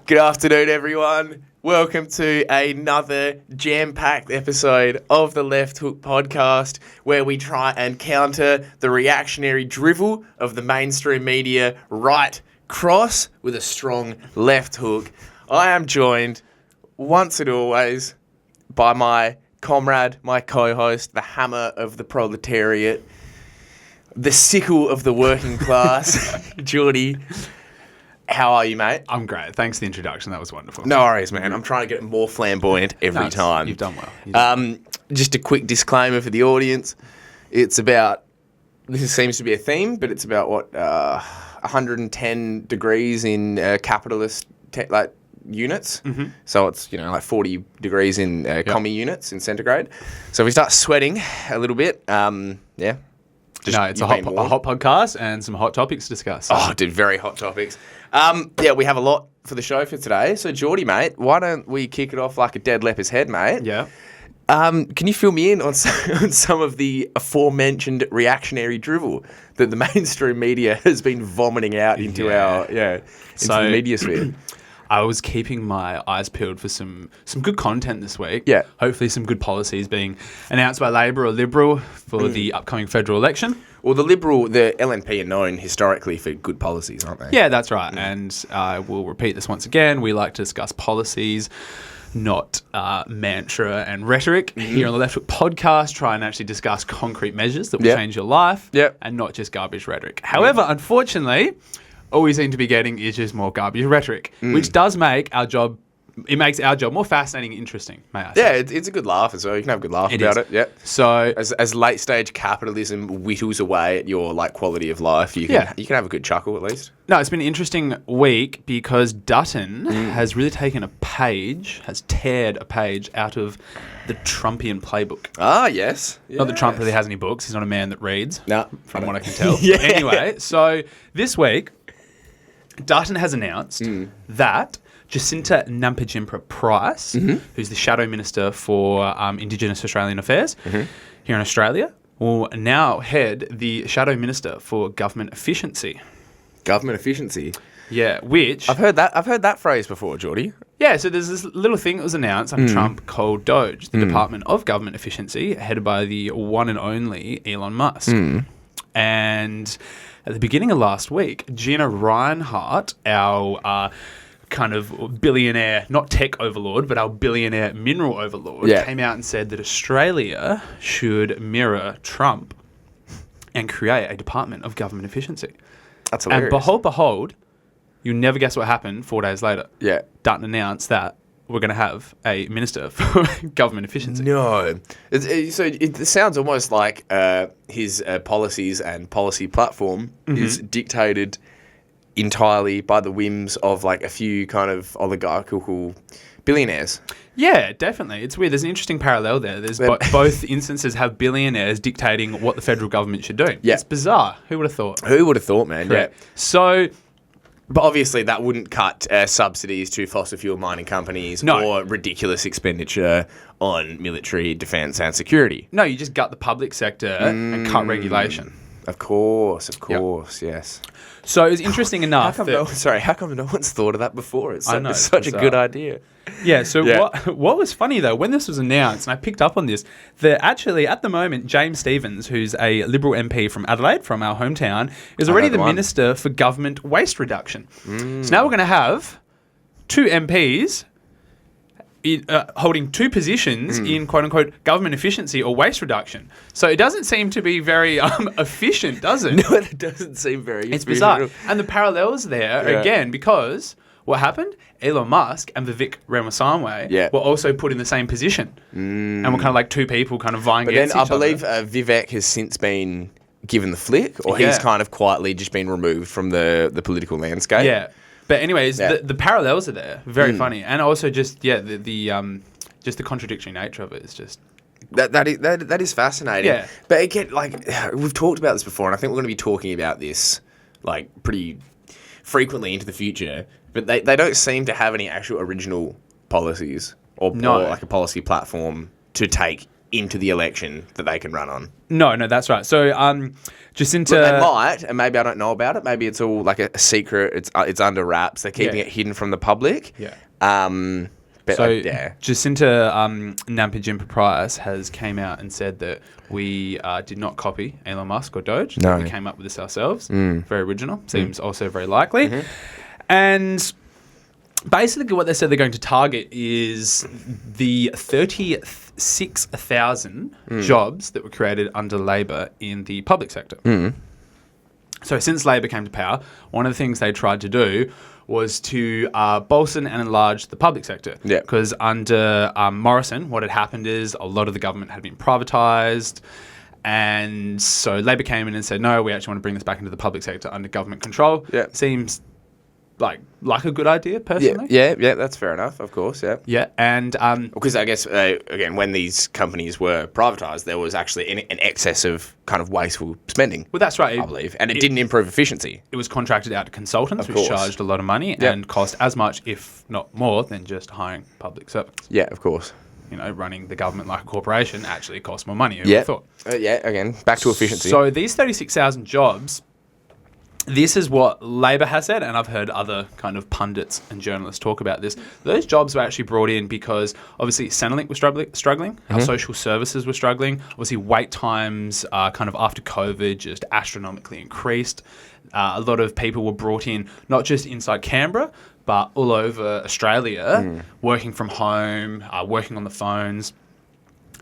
Good afternoon, everyone. Welcome to another jam-packed episode of the Left Hook podcast, where we try and counter the reactionary drivel of the mainstream media right cross with a strong left hook. I am joined, once and always, by my comrade, my co-host, the hammer of the proletariat, the sickle of the working class, Geordie. How are you, mate? I'm great. Thanks for the introduction. That was wonderful. No worries, man. I'm trying to get more flamboyant every time. You've done well. Just a quick disclaimer for the audience. This seems to be a theme, but it's about 110 degrees in capitalist units. Mm-hmm. So it's, like 40 degrees in commie units in centigrade. So if we start sweating a little bit, yeah. It's a hot podcast and some hot topics to discuss. Oh, dude, very hot topics. We have a lot for the show for today. So, Geordie, mate, why don't we kick it off like a dead leper's head, mate? Yeah. Can you fill me in on some of the aforementioned reactionary drivel that the mainstream media has been vomiting out into the media sphere? I was keeping my eyes peeled for some good content this week. Yeah. Hopefully some good policies being announced by Labor or Liberal for the upcoming federal election. Well, the LNP are known historically for good policies, aren't they? Yeah, that's right. And I will repeat this once again. We like to discuss policies, not mantra and rhetoric. Here on the Left Hook podcast, try and actually discuss concrete measures that will change your life and not just garbage rhetoric. However, unfortunately, all we seem to be getting is just more garbage rhetoric, which does make our job more fascinating and interesting, may I say. Yeah, it's a good laugh as well. You can have a good laugh about it. Yeah. So as late stage capitalism whittles away at your quality of life, you can have a good chuckle at least. No, it's been an interesting week because Dutton has really taken has teared a page out of the Trumpian playbook. Ah, yes. Not that Trump really has any books. He's not a man that reads, from what I can tell. Yeah. Anyway, so this week, Dutton has announced that Jacinta Nampijinpa-Price, who's the Shadow Minister for Indigenous Australian Affairs here in Australia, will now head the Shadow Minister for Government Efficiency. Government efficiency? Yeah, which... I've heard that phrase before, Geordie. Yeah, so there's this little thing that was announced under Trump called DOGE, the Department of Government Efficiency, headed by the one and only Elon Musk. And at the beginning of last week, Gina Reinhardt, our kind of billionaire, not tech overlord, but our billionaire mineral overlord, came out and said that Australia should mirror Trump and create a Department of Government Efficiency. That's hilarious. And behold, you'll never guess what happened 4 days later. Yeah. Dutton announced that we're going to have a Minister for Government Efficiency. No. It sounds almost like his policies and policy platform is dictated entirely by the whims of a few kind of oligarchical billionaires. Yeah, definitely. It's weird. There's an interesting parallel there. There's both instances have billionaires dictating what the federal government should do. Yeah. It's bizarre. Who would have thought? Who would have thought, man? Correct. Yeah. So... But obviously that wouldn't cut subsidies to fossil fuel mining companies or ridiculous expenditure on military defence and security. No, you just gut the public sector and cut regulation. Of course, yes. So it was interesting enough. How come no one's thought of that before? It's such a good idea. Yeah, so what was funny, though, when this was announced, and I picked up on this, that actually, at the moment, James Stephens, who's a Liberal MP from Adelaide, from our hometown, is already the Minister for Government Waste Reduction. So now we're going to have 2 MPs holding 2 positions in quote-unquote government efficiency or waste reduction. So it doesn't seem to be very efficient, does it? No, it doesn't seem very efficient. It's bizarre. And the parallels there, again, because what happened? Elon Musk and Vivek Ramaswamy were also put in the same position. And we're kind of like 2 people kind of vying against each other. But then I believe Vivek has since been given the flick, or he's kind of quietly just been removed from the political landscape. Yeah. But anyways, the parallels are there. Very funny. And also just, the contradictory nature of it is just... That is fascinating. Yeah. But again, we've talked about this before, and I think we're going to be talking about this, pretty frequently into the future. But they don't seem to have any actual original policies or a policy platform to take into the election that they can run on. No, that's right. So Jacinta... Look, they might, and maybe I don't know about it. Maybe it's all like a secret. It's under wraps. They're keeping it hidden from the public. Yeah. But so yeah. Jacinta Nampijinpa-Price has came out and said that we did not copy Elon Musk or Doge. No. We came up with this ourselves. Very original. Seems also very likely. And basically what they said they're going to target is the 36,000 jobs that were created under Labor in the public sector. So since Labor came to power, one of the things they tried to do was to bolster and enlarge the public sector. Yeah. Because under Morrison, what had happened is a lot of the government had been privatised. And so Labor came in and said, no, we actually want to bring this back into the public sector under government control. Yeah. Seems like a good idea, personally. Yeah, that's fair enough, of course, yeah. Yeah, and... because I guess, again, when these companies were privatised, there was actually an excess of kind of wasteful spending. Well, that's right. I believe. And it didn't improve efficiency. It was contracted out to consultants, Of which course. charged a lot of money and cost as much, if not more, than just hiring public servants. Yeah, of course. You know, running the government like a corporation actually costs more money, who would Yeah. have thought. Again, back to efficiency. So these 36,000 jobs, this is what Labor has said, and I've heard other kind of pundits and journalists talk about this. Those jobs were actually brought in because obviously Centrelink was struggling, our social services were struggling. Obviously wait times kind of after COVID just astronomically increased. A lot of people were brought in, not just inside Canberra, but all over Australia, working from home, working on the phones.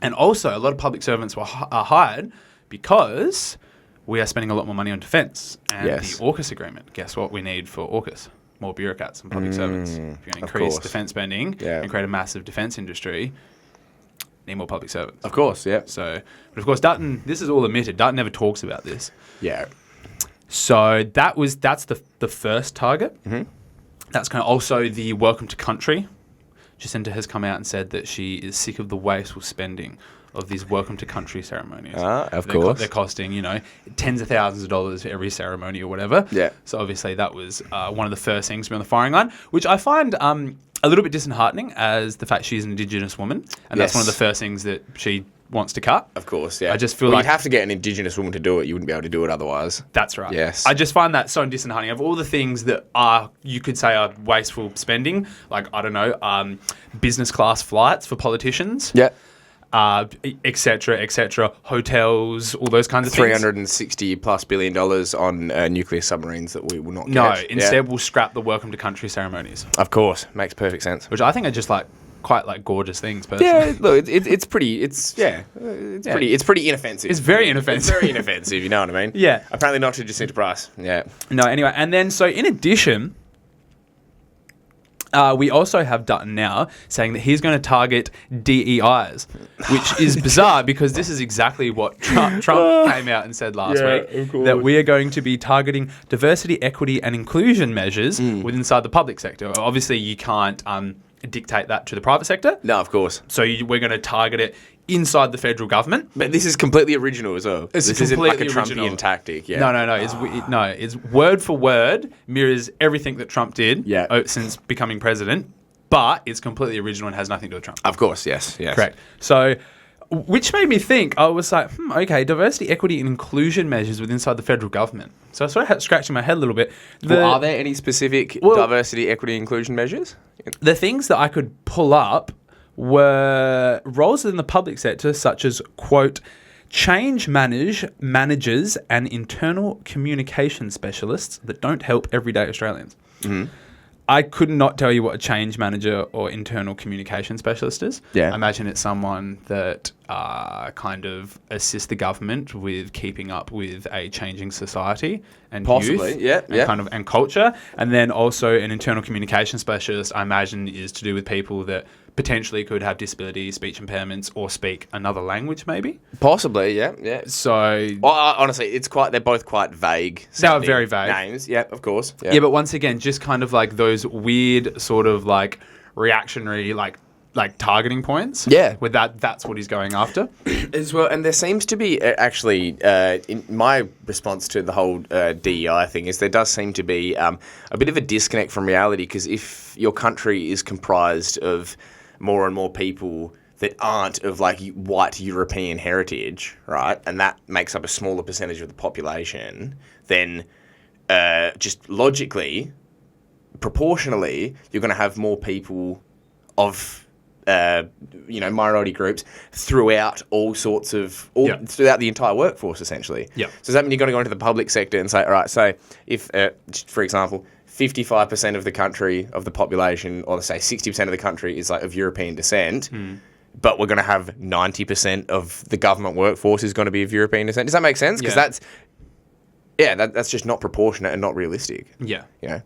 And also a lot of public servants were hired because we are spending a lot more money on defence. And Yes. the AUKUS agreement, guess what we need for AUKUS? More bureaucrats and public servants. If you're going to increase course. defence spending and create a massive defence industry, need more public servants. Of course, yeah. So, but of course, Dutton, this is all admitted. Dutton never talks about this. Yeah. So that's the first target. That's kind of also the welcome to country. Jacinta has come out and said that she is sick of the wasteful spending of these welcome to country ceremonies. Of course. They're costing, tens of thousands of dollars for every ceremony or whatever. Yeah. So obviously that was one of the first things to be on the firing line, which I find a little bit disheartening as the fact she's an Indigenous woman. And that's one of the first things that she wants to cut. Of course, yeah. I just feel you'd like... have to get an Indigenous woman to do it. You wouldn't be able to do it otherwise. That's right. Yes. I just find that so disheartening. Of all the things that you could say are wasteful spending, like, I don't know, business class flights for politicians. Yeah. Et cetera, hotels, all those kinds of things. $360+ billion on nuclear submarines that we will not get. No, instead we'll scrap the welcome to country ceremonies. Of course. Makes perfect sense. Which I think are just quite gorgeous things, personally. Yeah, look, it's pretty pretty inoffensive. It's very inoffensive. It's very inoffensive, you know what I mean? Yeah. Apparently not to Jacinta Price. Yeah. No, anyway, and then so in addition, we also have Dutton now saying that he's going to target DEIs, which is bizarre because this is exactly what Trump came out and said last week, of course. that we are going to be targeting diversity, equity and inclusion measures within inside the public sector. Obviously, you can't dictate that to the private sector. No, of course. So we're going to target it inside the federal government. But this is completely original as well. It's this isn't like a completely Trumpian original. tactic. Yeah. No. It's word for word mirrors everything that Trump did since becoming president, but it's completely original and has nothing to do with Trump. Of course, yes. Correct. So, which made me think, I was like, okay, diversity, equity and inclusion measures within inside the federal government. So I sort of scratching my head a little bit. Are there any specific diversity, equity, inclusion measures? The things that I could pull up were roles in the public sector such as, quote, change managers and internal communication specialists that don't help everyday Australians. I could not tell you what a change manager or internal communication specialist is. Yeah. I imagine it's someone that kind of assists the government with keeping up with a changing society and Possibly, youth yeah. kind of and culture. And then also an internal communication specialist, I imagine, is to do with people that potentially could have disabilities, speech impairments, or speak another language, maybe. Possibly, yeah. So, honestly, they're both quite vague. They are very vague names. Yeah, of course. Yeah, but once again, just kind of like those weird sort of like reactionary like targeting points. Yeah. With that's what he's going after. As well, and there seems to be actually, in my response to the whole DEI thing, is there does seem to be a bit of a disconnect from reality, because if your country is comprised of more and more people that aren't of like white European heritage, right, and that makes up a smaller percentage of the population, then just logically, proportionally, you're going to have more people of minority groups throughout throughout the entire workforce, essentially. Yeah. So does that mean you've got to go into the public sector and say, all right, so if, for example, 55% of the country, of the population, or say 60% of the country is like of European descent, but we're going to have 90% of the government workforce is going to be of European descent. Does that make sense? Because that's just not proportionate and not realistic. Yeah. You know?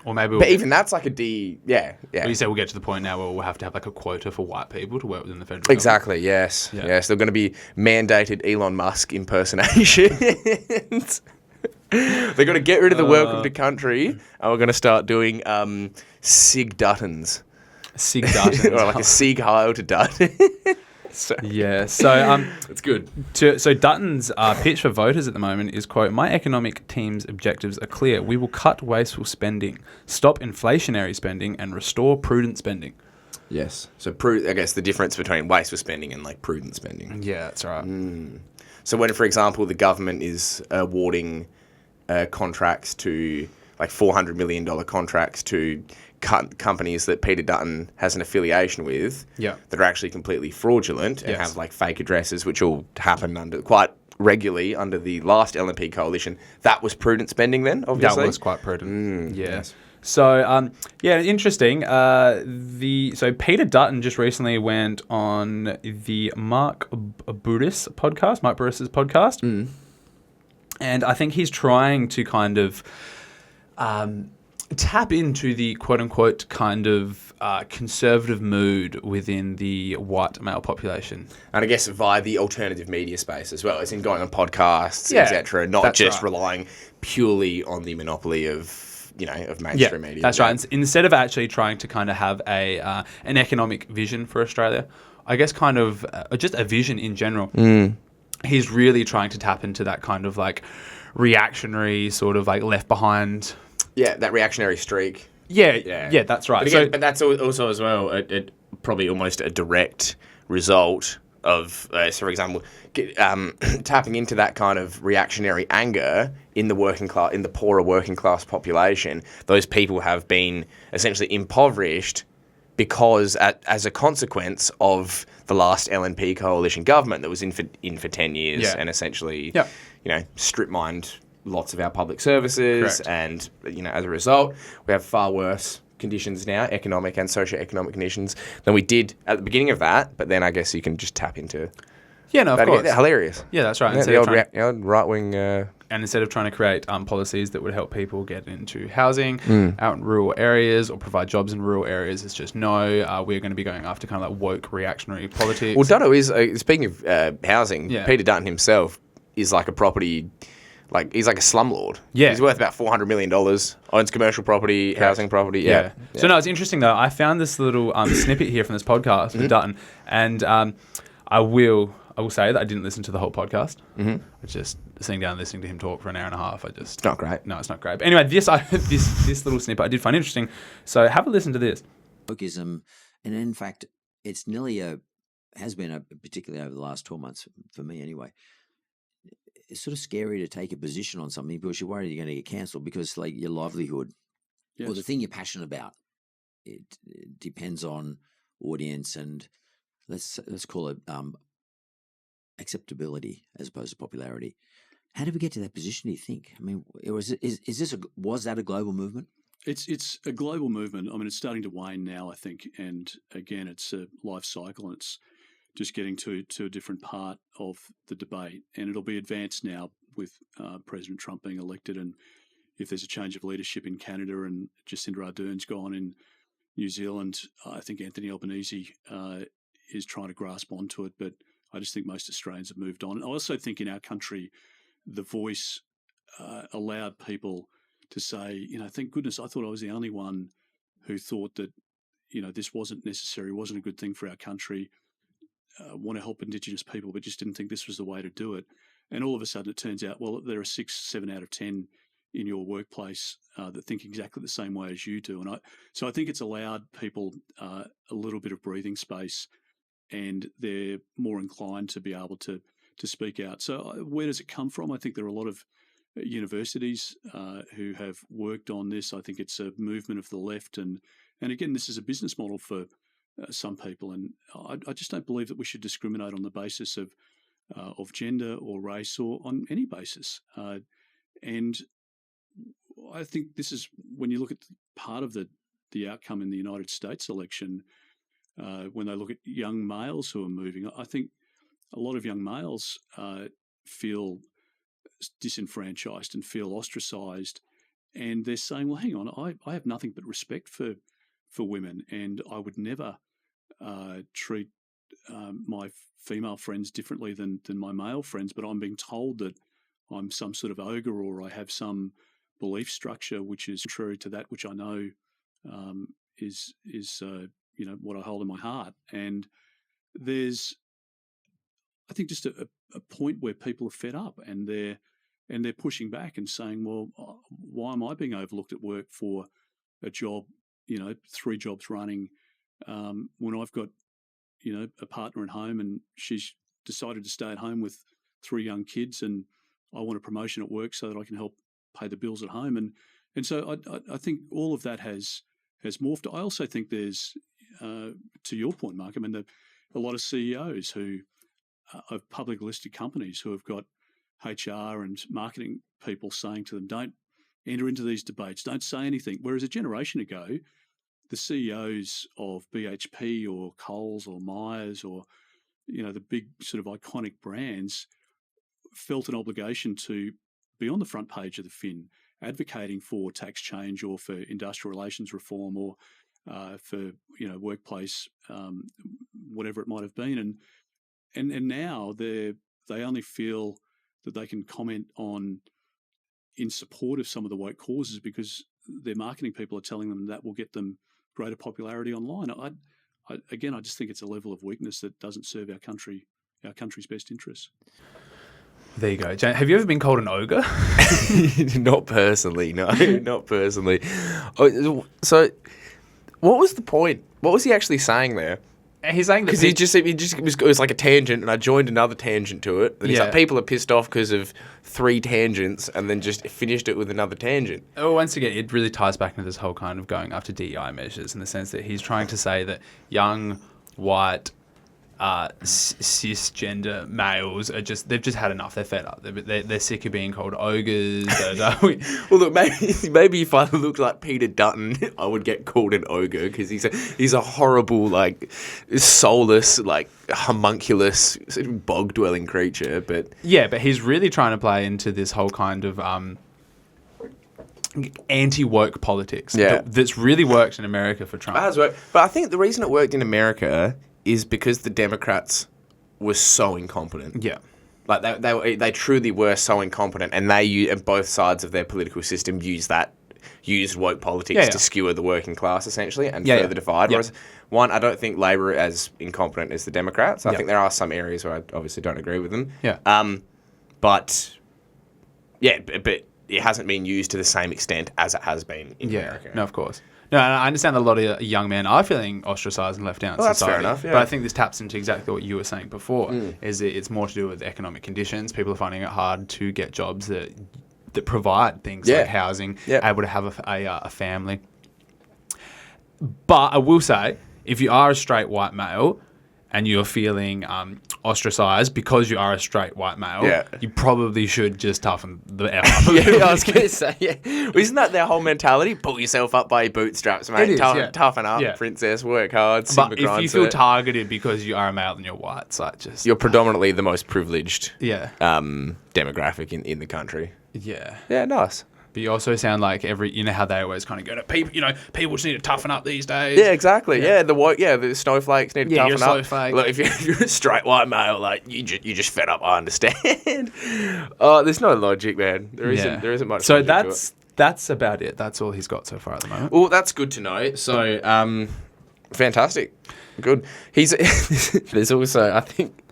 Or maybe But even that's like yeah. Well, you say we'll get to the point now where we'll have to have like a quota for white people to work within the federal Exactly, yes. Yeah. Yes, they're going to be mandated Elon Musk impersonations. They're going to get rid of the welcome to country, and we're going to start doing Sig Duttons. Sig Dutton. Or like a Sig Heil to Dutton. Yeah, so It's good. So Dutton's pitch for voters at the moment is, quote, "My economic team's objectives are clear. We will cut wasteful spending, stop inflationary spending, and restore prudent spending." Yes. So I guess the difference between wasteful spending and like prudent spending. Yeah, that's right. So when, for example, the government is awarding contracts to like $400 million contracts to companies that Peter Dutton has an affiliation with, that are actually completely fraudulent and have like fake addresses, which all happen quite regularly under the last LNP Coalition. That was prudent spending then, obviously. That was quite prudent. Yes. So, interesting. So Peter Dutton just recently went on the Mark Burris's podcast. And I think he's trying to kind of tap into the quote-unquote kind of conservative mood within the white male population. And I guess via the alternative media space as well, as in going on podcasts, Yeah, etc., not that's just right. relying purely on the monopoly of mainstream media. That's right. Instead of actually trying to kind of have an economic vision for Australia, I guess kind of just a vision in general, he's really trying to tap into that kind of like reactionary sort of like left behind. Yeah, that reactionary streak. Yeah, that's right. But, again, but that's also as well probably almost a direct result of, so for example, tapping into that kind of reactionary anger in the working class, in the poorer working class population. Those people have been essentially impoverished because, as a consequence of the last LNP Coalition government that was in for 10 years and essentially, strip mined lots of our public services. Correct. And, as a result, we have far worse conditions now, economic and socio-economic conditions, than we did at the beginning of that. But then I guess you can just tap into... Yeah, no, of course. They're hilarious. Yeah, that's right. Yeah, the old right-wing... And instead of trying to create policies that would help people get into housing out in rural areas or provide jobs in rural areas, it's just we're going to be going after kind of like woke reactionary politics. Well, Dutton is, speaking of housing, Peter Dutton himself is like a property... Like, he's like a slumlord. Yeah. He's worth about $400 million, owns commercial property, housing property. Yeah. So, no, it's interesting, though. I found this little snippet here from this podcast with Dutton, and I will say that I didn't listen to the whole podcast. I was just sitting down listening to him talk for an hour and a half. It's not great. No, it's not great. But anyway, this little snippet I did find interesting. So, have a listen to this. Wokeism, and in fact, it's nearly has been particularly over the last 12 months, for me anyway, it's sort of scary to take a position on something because you're worried you're going to get cancelled because, like, your livelihood or the thing you're passionate about, it depends on audience and let's call it acceptability as opposed to popularity. How did we get to that position, do you think? I mean, was that a global movement? It's a global movement. I mean, it's starting to wane now, I think, and again, it's a life cycle, and it's just getting to a different part of the debate. And it'll be advanced now with President Trump being elected, and if there's a change of leadership in Canada and Jacinda Ardern's gone in New Zealand, I think Anthony Albanese is trying to grasp onto it, but I just think most Australians have moved on. And I also think in our country, the Voice allowed people to say, thank goodness, I thought I was the only one who thought that, this wasn't necessary, wasn't a good thing for our country. Want to help Indigenous people, but just didn't think this was the way to do it. And all of a sudden it turns out, well, there are 6, 7 out of 10 in your workplace that think exactly the same way as you do. So I think it's allowed people a little bit of breathing space. and they're more inclined to be able to speak out. So where does it come from? I think there are a lot of universities who have worked on this. I think it's a movement of the left, and again, this is a business model for some people, and I just don't believe that we should discriminate on the basis of gender or race or on any basis. And I think this is when you look at part of the outcome in the United States election, when they look at young males who are moving, I think a lot of young males feel disenfranchised and feel ostracised, and they're saying, well, hang on, I have nothing but respect for women, and I would never treat my female friends differently than my male friends, but I'm being told that I'm some sort of ogre, or I have some belief structure which is contrary to that which I know is what I hold in my heart. And there's, I think, just a point where people are fed up, and they're pushing back and saying, well, why am I being overlooked at work for a job, 3 jobs running, when I've got, a partner at home and she's decided to stay at home with 3 young kids, and I want a promotion at work so that I can help pay the bills at home. And so I think all of that has morphed. I also think there's, to your point, Mark, I mean, a lot of CEOs of public listed companies who have got HR and marketing people saying to them, don't enter into these debates, don't say anything. Whereas a generation ago, the CEOs of BHP or Coles or Myers or, the big sort of iconic brands felt an obligation to be on the front page of the Fin, advocating for tax change or for industrial relations reform or for, workplace, whatever it might have been. And now they only feel that they can comment on in support of some of the woke causes because their marketing people are telling them that will get them greater popularity online. I just think it's a level of weakness that doesn't serve our country's best interests. There you go. Jane, have you ever been called an ogre? Not personally, no, not personally. So, what was the point? What was he actually saying there? He's saying that because it was like a tangent, and I joined another tangent to it. And he's like, people are pissed off because of 3 tangents, and then just finished it with another tangent. Oh, once again, it really ties back into this whole kind of going after DEI measures in the sense that he's trying to say that young, white, cisgender males they've just had enough. They're fed up. They're sick of being called ogres. Well, look, maybe if I looked like Peter Dutton, I would get called an ogre because he's a horrible, like, soulless, like, homunculus, bog-dwelling creature. But yeah, but he's really trying to play into this whole kind of anti-woke politics that's really worked in America for Trump. It has worked, but I think the reason it worked in America is because the Democrats were so incompetent. Yeah. Like they truly were so incompetent, and and both sides of their political system used woke politics to skewer the working class essentially and further divide. Whereas I don't think Labor are as incompetent as the Democrats. I think there are some areas where I obviously don't agree with them. Yeah. But it hasn't been used to the same extent as it has been in America. No, of course. No, I understand that a lot of young men are feeling ostracized and left out in society. That's fair enough, yeah. But I think this taps into exactly what you were saying before, is that it's more to do with economic conditions. People are finding it hard to get jobs that provide things like housing, able to have a family. But I will say, if you are a straight white male and you're feeling ostracized because you are a straight white male, you probably should just toughen the F up. I was going to say, Well, isn't that their whole mentality? Pull yourself up by your bootstraps, mate. Toughen up, princess, work hard. But if you feel targeted because you are a male and you're white, it's like just... You're predominantly the most privileged demographic in the country. Yeah. Yeah, nice. But you also sound like how they always kind of go to people, people just need to toughen up these days. Yeah, exactly. Yeah, the snowflakes need to toughen up. Snowflake. Look, if you're a straight white male, like you just fed up. I understand. There's no logic, man. There isn't much. So that's about it. That's all he's got so far at the moment. Well, that's good to know. So, fantastic, good. There's also, I think,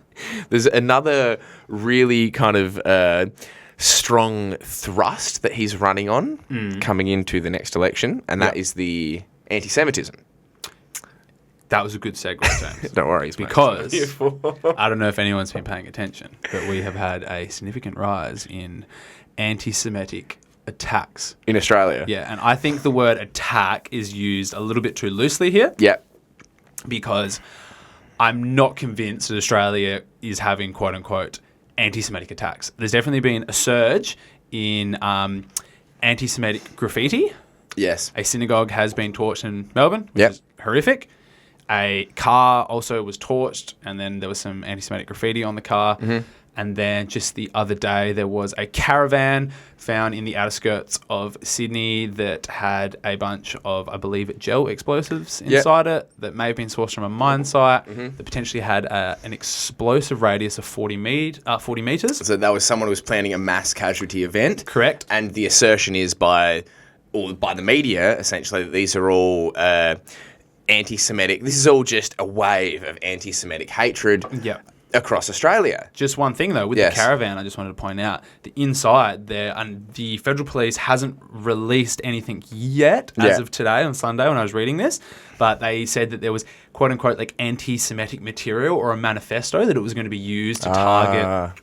there's another really kind of strong thrust that he's running on coming into the next election, and that is the anti-Semitism. That was a good segue, James. Don't worry. Because I don't know if anyone's been paying attention, but we have had a significant rise in anti-Semitic attacks. In Australia. Yeah, and I think the word attack is used a little bit too loosely here. Yeah. Because I'm not convinced that Australia is having quote-unquote anti-Semitic attacks. There's definitely been a surge in anti-Semitic graffiti. Yes. A synagogue has been torched in Melbourne, which Yep. is horrific. A car also was torched, and then there was some anti-Semitic graffiti on the car. Mm-hmm. And then just the other day, there was a caravan found in the outer skirts of Sydney that had a bunch of, I believe, gel explosives inside it that may have been sourced from a mine site that potentially had an explosive radius of 40 metres. So that was someone who was planning a mass casualty event. Correct. And the assertion is by the media, essentially, that these are all anti-Semitic. This is all just a wave of anti-Semitic hatred across Australia. Just one thing, though, with the caravan, I just wanted to point out, the inside there, and the federal police hasn't released anything yet as of today on Sunday when I was reading this, but they said that there was, quote-unquote, like anti-Semitic material or a manifesto that it was going to be used to target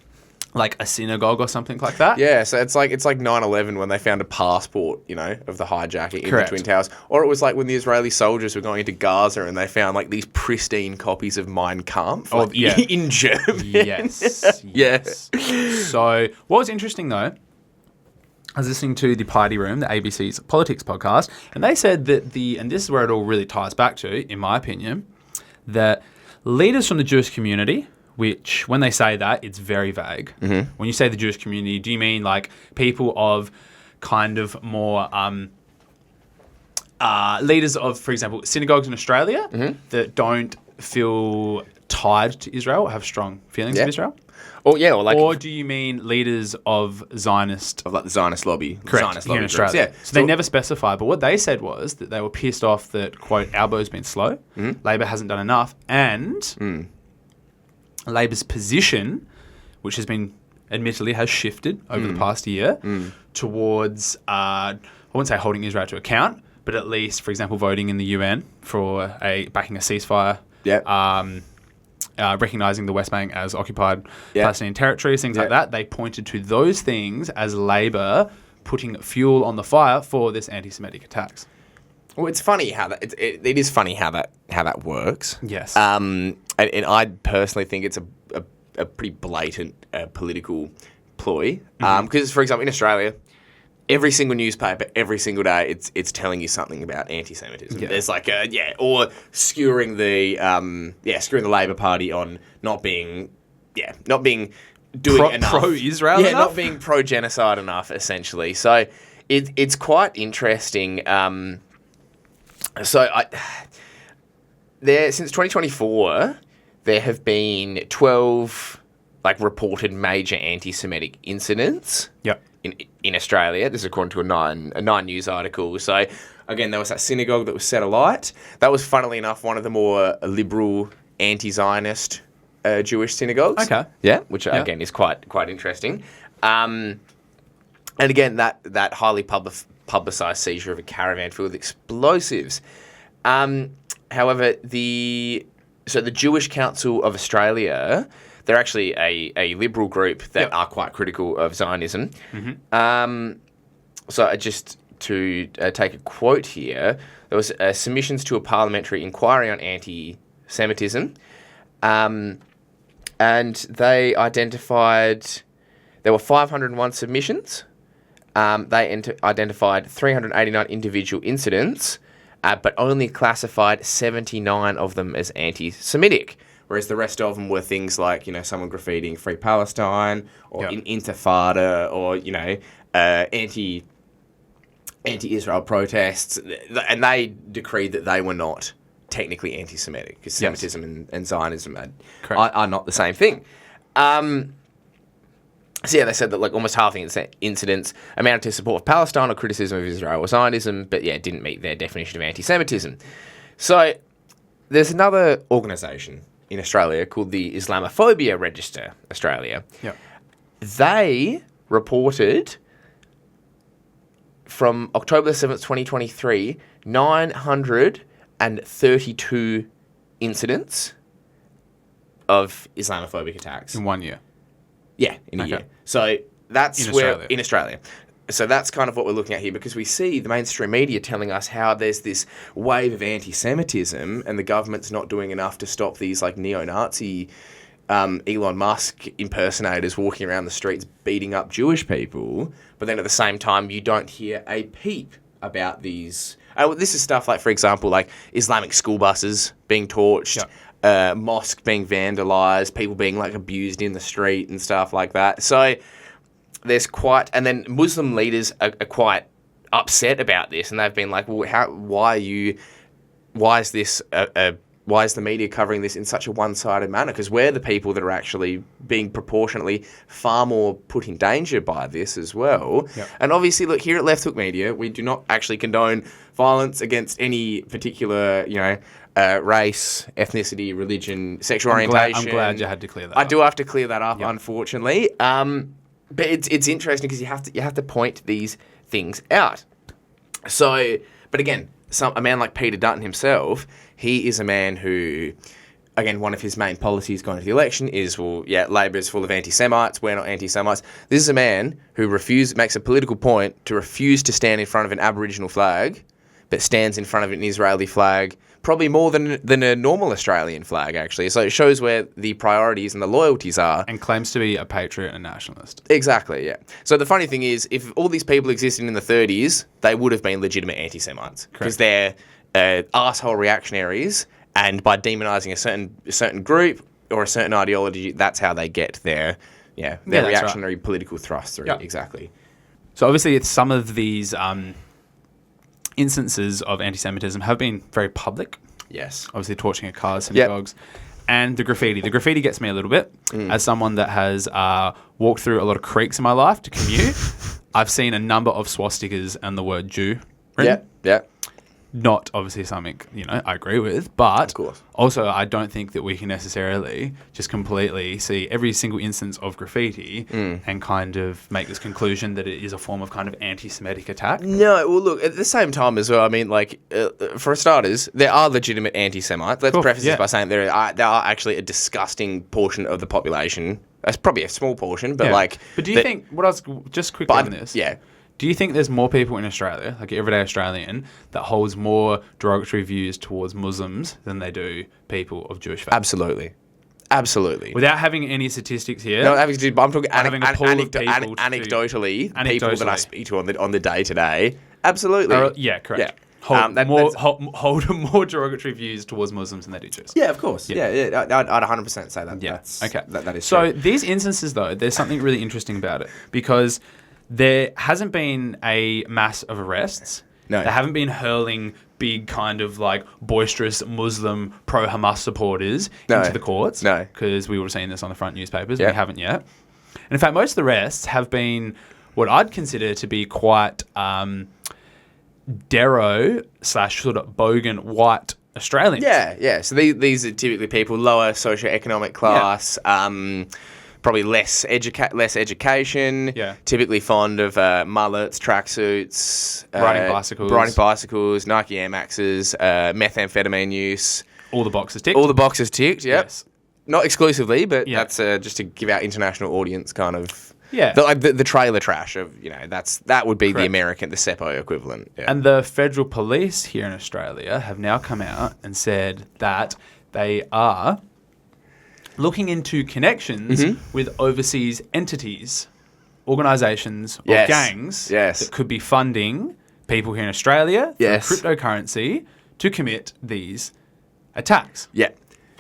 like a synagogue or something like that. Yeah, so it's like 9/11 when they found a passport, of the hijacker in the Twin Towers. Or it was like when the Israeli soldiers were going into Gaza and they found like these pristine copies of Mein Kampf in German. Yes. Yes. So what was interesting, though, I was listening to The Party Room, the ABC's politics podcast, and they said that and this is where it all really ties back to, in my opinion, that leaders from the Jewish community, which when they say that, it's very vague. Mm-hmm. When you say the Jewish community, do you mean like people of kind of more leaders of, for example, synagogues in Australia that don't feel tied to Israel or have strong feelings of Israel? Or do you mean leaders of Zionist... Of like the Zionist lobby. Correct, Zionist here lobby in Australia. groups. Yeah. So they never specify, but what they said was that they were pissed off that, quote, Albo's been slow, Labor hasn't done enough, and... Labor's position, which has been admittedly has shifted over the past year towards, I wouldn't say holding Israel to account, but at least, for example, voting in the UN for backing a ceasefire, recognising the West Bank as occupied Palestinian territories, things like that. They pointed to those things as Labor putting fuel on the fire for this anti-Semitic attacks. Well, it's funny how that it is funny how that works. Yes. And I personally think it's a pretty blatant political ploy. Because, for example, in Australia, every single newspaper, every single day, it's telling you something about anti-Semitism. Yeah. There's like or skewering the Labor Party on not being doing enough pro-Israel enough? Not being pro-genocide enough, essentially. So it's quite interesting. Since 2024, there have been 12 reported major anti-Semitic incidents in Australia. This is according to a Nine News article. So again, there was that synagogue that was set alight. That was, funnily enough, one of the more liberal anti-Zionist Jewish synagogues. Okay. Yeah, which again is quite interesting. And again, that highly publicised seizure of a caravan filled with explosives. However, the Jewish Council of Australia, they're actually a liberal group that are quite critical of Zionism. Mm-hmm. So just to take a quote here, there was submissions to a parliamentary inquiry on anti-Semitism, and they identified there were 501 submissions. They identified 389 individual incidents, but only classified 79 of them as anti-Semitic, whereas the rest of them were things like, someone graffitiing Free Palestine or Intifada or, anti-Israel protests, and they decreed that they were not technically anti-Semitic because Semitism and Zionism are not the same thing. So they said that almost half the incidents amounted to support of Palestine or criticism of Israel or Zionism, but didn't meet their definition of anti-Semitism. So there's another organisation in Australia called the Islamophobia Register Australia. Yep. They reported from October 7th, 2023, 932 incidents of Islamophobic attacks. In 1 year. Yeah, in a Okay. year. So that's In where Australia. in Australia. So that's kind of what we're looking at here, because we see the mainstream media telling us how there's this wave of anti-Semitism and the government's not doing enough to stop these like neo-Nazi Elon Musk impersonators walking around the streets beating up Jewish people. But then at the same time, you don't hear a peep about these. This is stuff like, for example, like Islamic school buses being torched. Yeah. Mosque being vandalised, people being like abused in the street and stuff like that. So there's quite, and then Muslim leaders are quite upset about this, and they've been like, well, why is the media covering this in such a one-sided manner? Because we're the people that are actually being proportionately far more put in danger by this as well. Yep. And obviously, look, here at Left Hook Media, we do not actually condone violence against any particular, race, ethnicity, religion, sexual orientation. I'm glad you had to clear that I up. do have to clear that up, Yep. unfortunately. But it's interesting because you have to point these things out. So, but again, a man like Peter Dutton himself, he is a man who, again, one of his main policies going to the election is, Labor is full of anti-Semites, we're not anti-Semites. This is a man who makes a political point to refuse to stand in front of an Aboriginal flag, but stands in front of an Israeli flag, probably more than a normal Australian flag, actually. So it shows where the priorities and the loyalties are. And claims to be a patriot and nationalist. Exactly, yeah. So the funny thing is, if all these people existed in the 30s, they would have been legitimate anti-Semites. Because they're arsehole reactionaries, and by demonising a certain group or a certain ideology, that's how they get their reactionary political thrust through. Yeah. Exactly. So obviously it's some of these instances of anti-Semitism have been very public. Yes. Obviously torching of cars, synagogues, and the graffiti. The graffiti gets me a little bit. As someone that has walked through a lot of creeks in my life to commute, I've seen a number of swastikas and the word Jew written. Yeah. Not obviously something, I agree with, but Of course. also I don't think that we can necessarily just completely see every single instance of graffiti and kind of make this conclusion that it is a form of kind of anti-Semitic attack. No, well, look, at the same time as well, I mean, like, for starters, there are legitimate anti-Semites. Let's preface this by saying there are actually a disgusting portion of the population. That's probably a small portion, but like... But do you think, what I was, just quickly on this. Yeah. Do you think there's more people in Australia, like everyday Australian, that holds more derogatory views towards Muslims than they do people of Jewish faith? Absolutely. Without having any statistics here. No, I'm talking having a pool of people anecdotally, people that I speak to on the day-to-day. Absolutely. Yeah, correct. Yeah. Hold more derogatory views towards Muslims than they do Jews. Yeah, of course. Yeah. I'd 100% say that. Yeah. That's, okay. That is so true. these instances, though, there's something really interesting about it because there hasn't been a mass of arrests. No. They haven't been hurling big kind of like boisterous Muslim pro-Hamas supporters into the courts. No. Because we were seeing this on the front newspapers. Yeah. We haven't yet. And in fact, most of the arrests have been what I'd consider to be quite Dero / sort of bogan white Australians. Yeah. So these are typically people lower socioeconomic class, probably less education, typically fond of mullets, tracksuits, riding bicycles, Nike Air Maxes, methamphetamine use. All the boxes ticked. Yep. Yes. Not exclusively, but that's just to give our international audience kind of... Yeah. The trailer trash of, that would be the American, the Seppo equivalent. Yeah. And the federal police here in Australia have now come out and said that they are looking into connections with overseas entities, organisations or gangs that could be funding people here in Australia through cryptocurrency to commit these attacks. Yeah.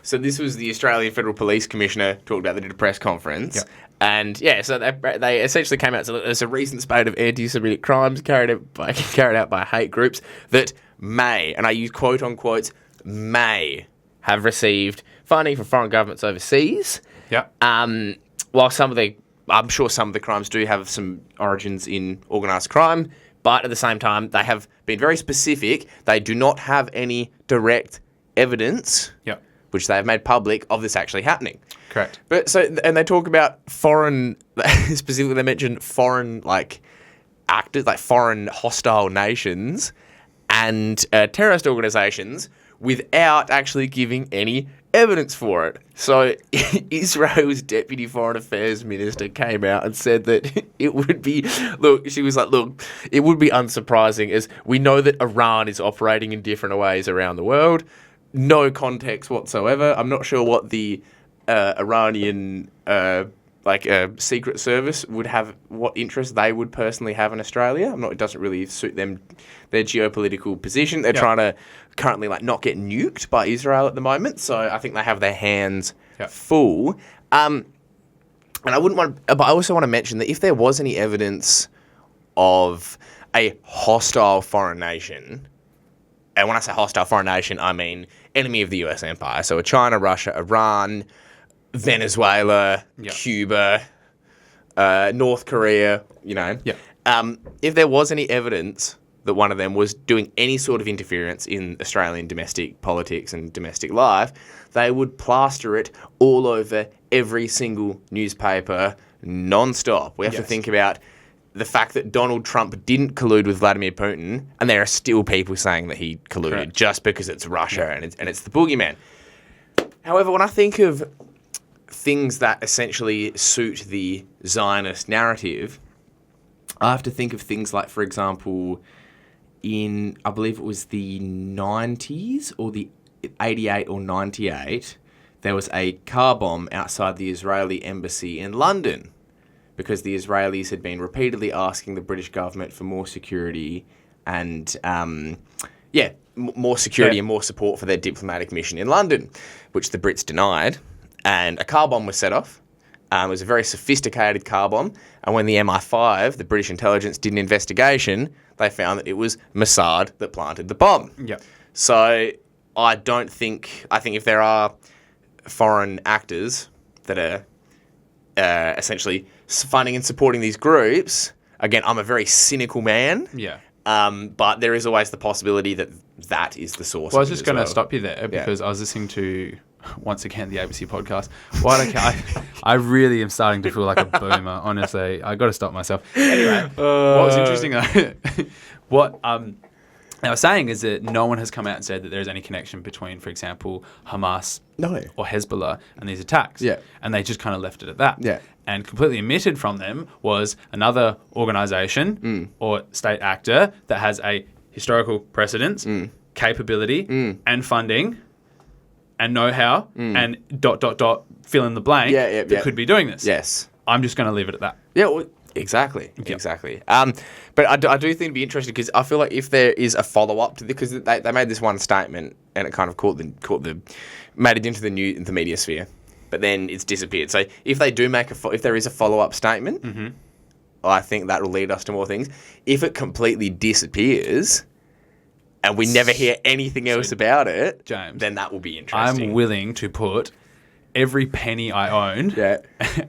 So this was the Australian Federal Police Commissioner talked about at a press conference. Yep. And so they essentially came out and said there's a recent spate of anti-Semitic crimes carried out by hate groups that may, and I use quote unquotes, may have received funding from foreign governments overseas. Yeah. While I'm sure some of the crimes do have some origins in organised crime, but at the same time, they have been very specific. They do not have any direct evidence, which they have made public, of this actually happening. Correct. But and they talk about foreign, specifically they mention foreign actors, like foreign hostile nations and terrorist organisations, without actually giving any evidence for it. So Israel's Deputy Foreign Affairs Minister came out and said that it would be, she was like, it would be unsurprising as we know that Iran is operating in different ways around the world. No context whatsoever. I'm not sure what the Iranian Secret Service would have, what interest they would personally have in Australia. It doesn't really suit them, their geopolitical position. They're trying to currently not get nuked by Israel at the moment, so I think they have their hands full. And I also want to mention that if there was any evidence of a hostile foreign nation, and when I say hostile foreign nation, I mean enemy of the US empire, so China, Russia, Iran, Venezuela, Cuba, North Korea, if there was any evidence that one of them was doing any sort of interference in Australian domestic politics and domestic life, they would plaster it all over every single newspaper non-stop. We have to think about the fact that Donald Trump didn't collude with Vladimir Putin, and there are still people saying that he colluded just because it's Russia and it's the boogeyman. However, when I think of things that essentially suit the Zionist narrative, I have to think of things like, for example, in, I believe it was the 90s or the 88 or 98, there was a car bomb outside the Israeli embassy in London because the Israelis had been repeatedly asking the British government for more security and, more security and more support for their diplomatic mission in London, which the Brits denied. And a car bomb was set off. It was a very sophisticated car bomb. And when the MI5, the British intelligence, did an investigation, they found that it was Mossad that planted the bomb. Yep. So I think if there are foreign actors that are essentially funding and supporting these groups, again, I'm a very cynical man. Yeah. But there is always the possibility that is the source. Well, I was just going to stop you there because I was listening to, once again, the ABC podcast. I really am starting to feel like a boomer, honestly. I got to stop myself. Anyway, what was interesting, what I was saying is that no one has come out and said that there's any connection between, for example, Hamas or Hezbollah and these attacks. Yeah. And they just kind of left it at that. Yeah. And completely omitted from them was another organisation or state actor that has a historical precedence, capability and funding and know-how and ... fill in the blank that could be doing this. Yes. I'm just going to leave it at that. Yeah, well, exactly. But I do think it'd be interesting because I feel like if there is a follow-up to because they made this one statement and it kind of made it into the media sphere, but then it's disappeared. So if they do if there is a follow-up statement, I think that will lead us to more things. If it completely disappears and we never hear anything else about it, James, then that will be interesting. I'm willing to put every penny I own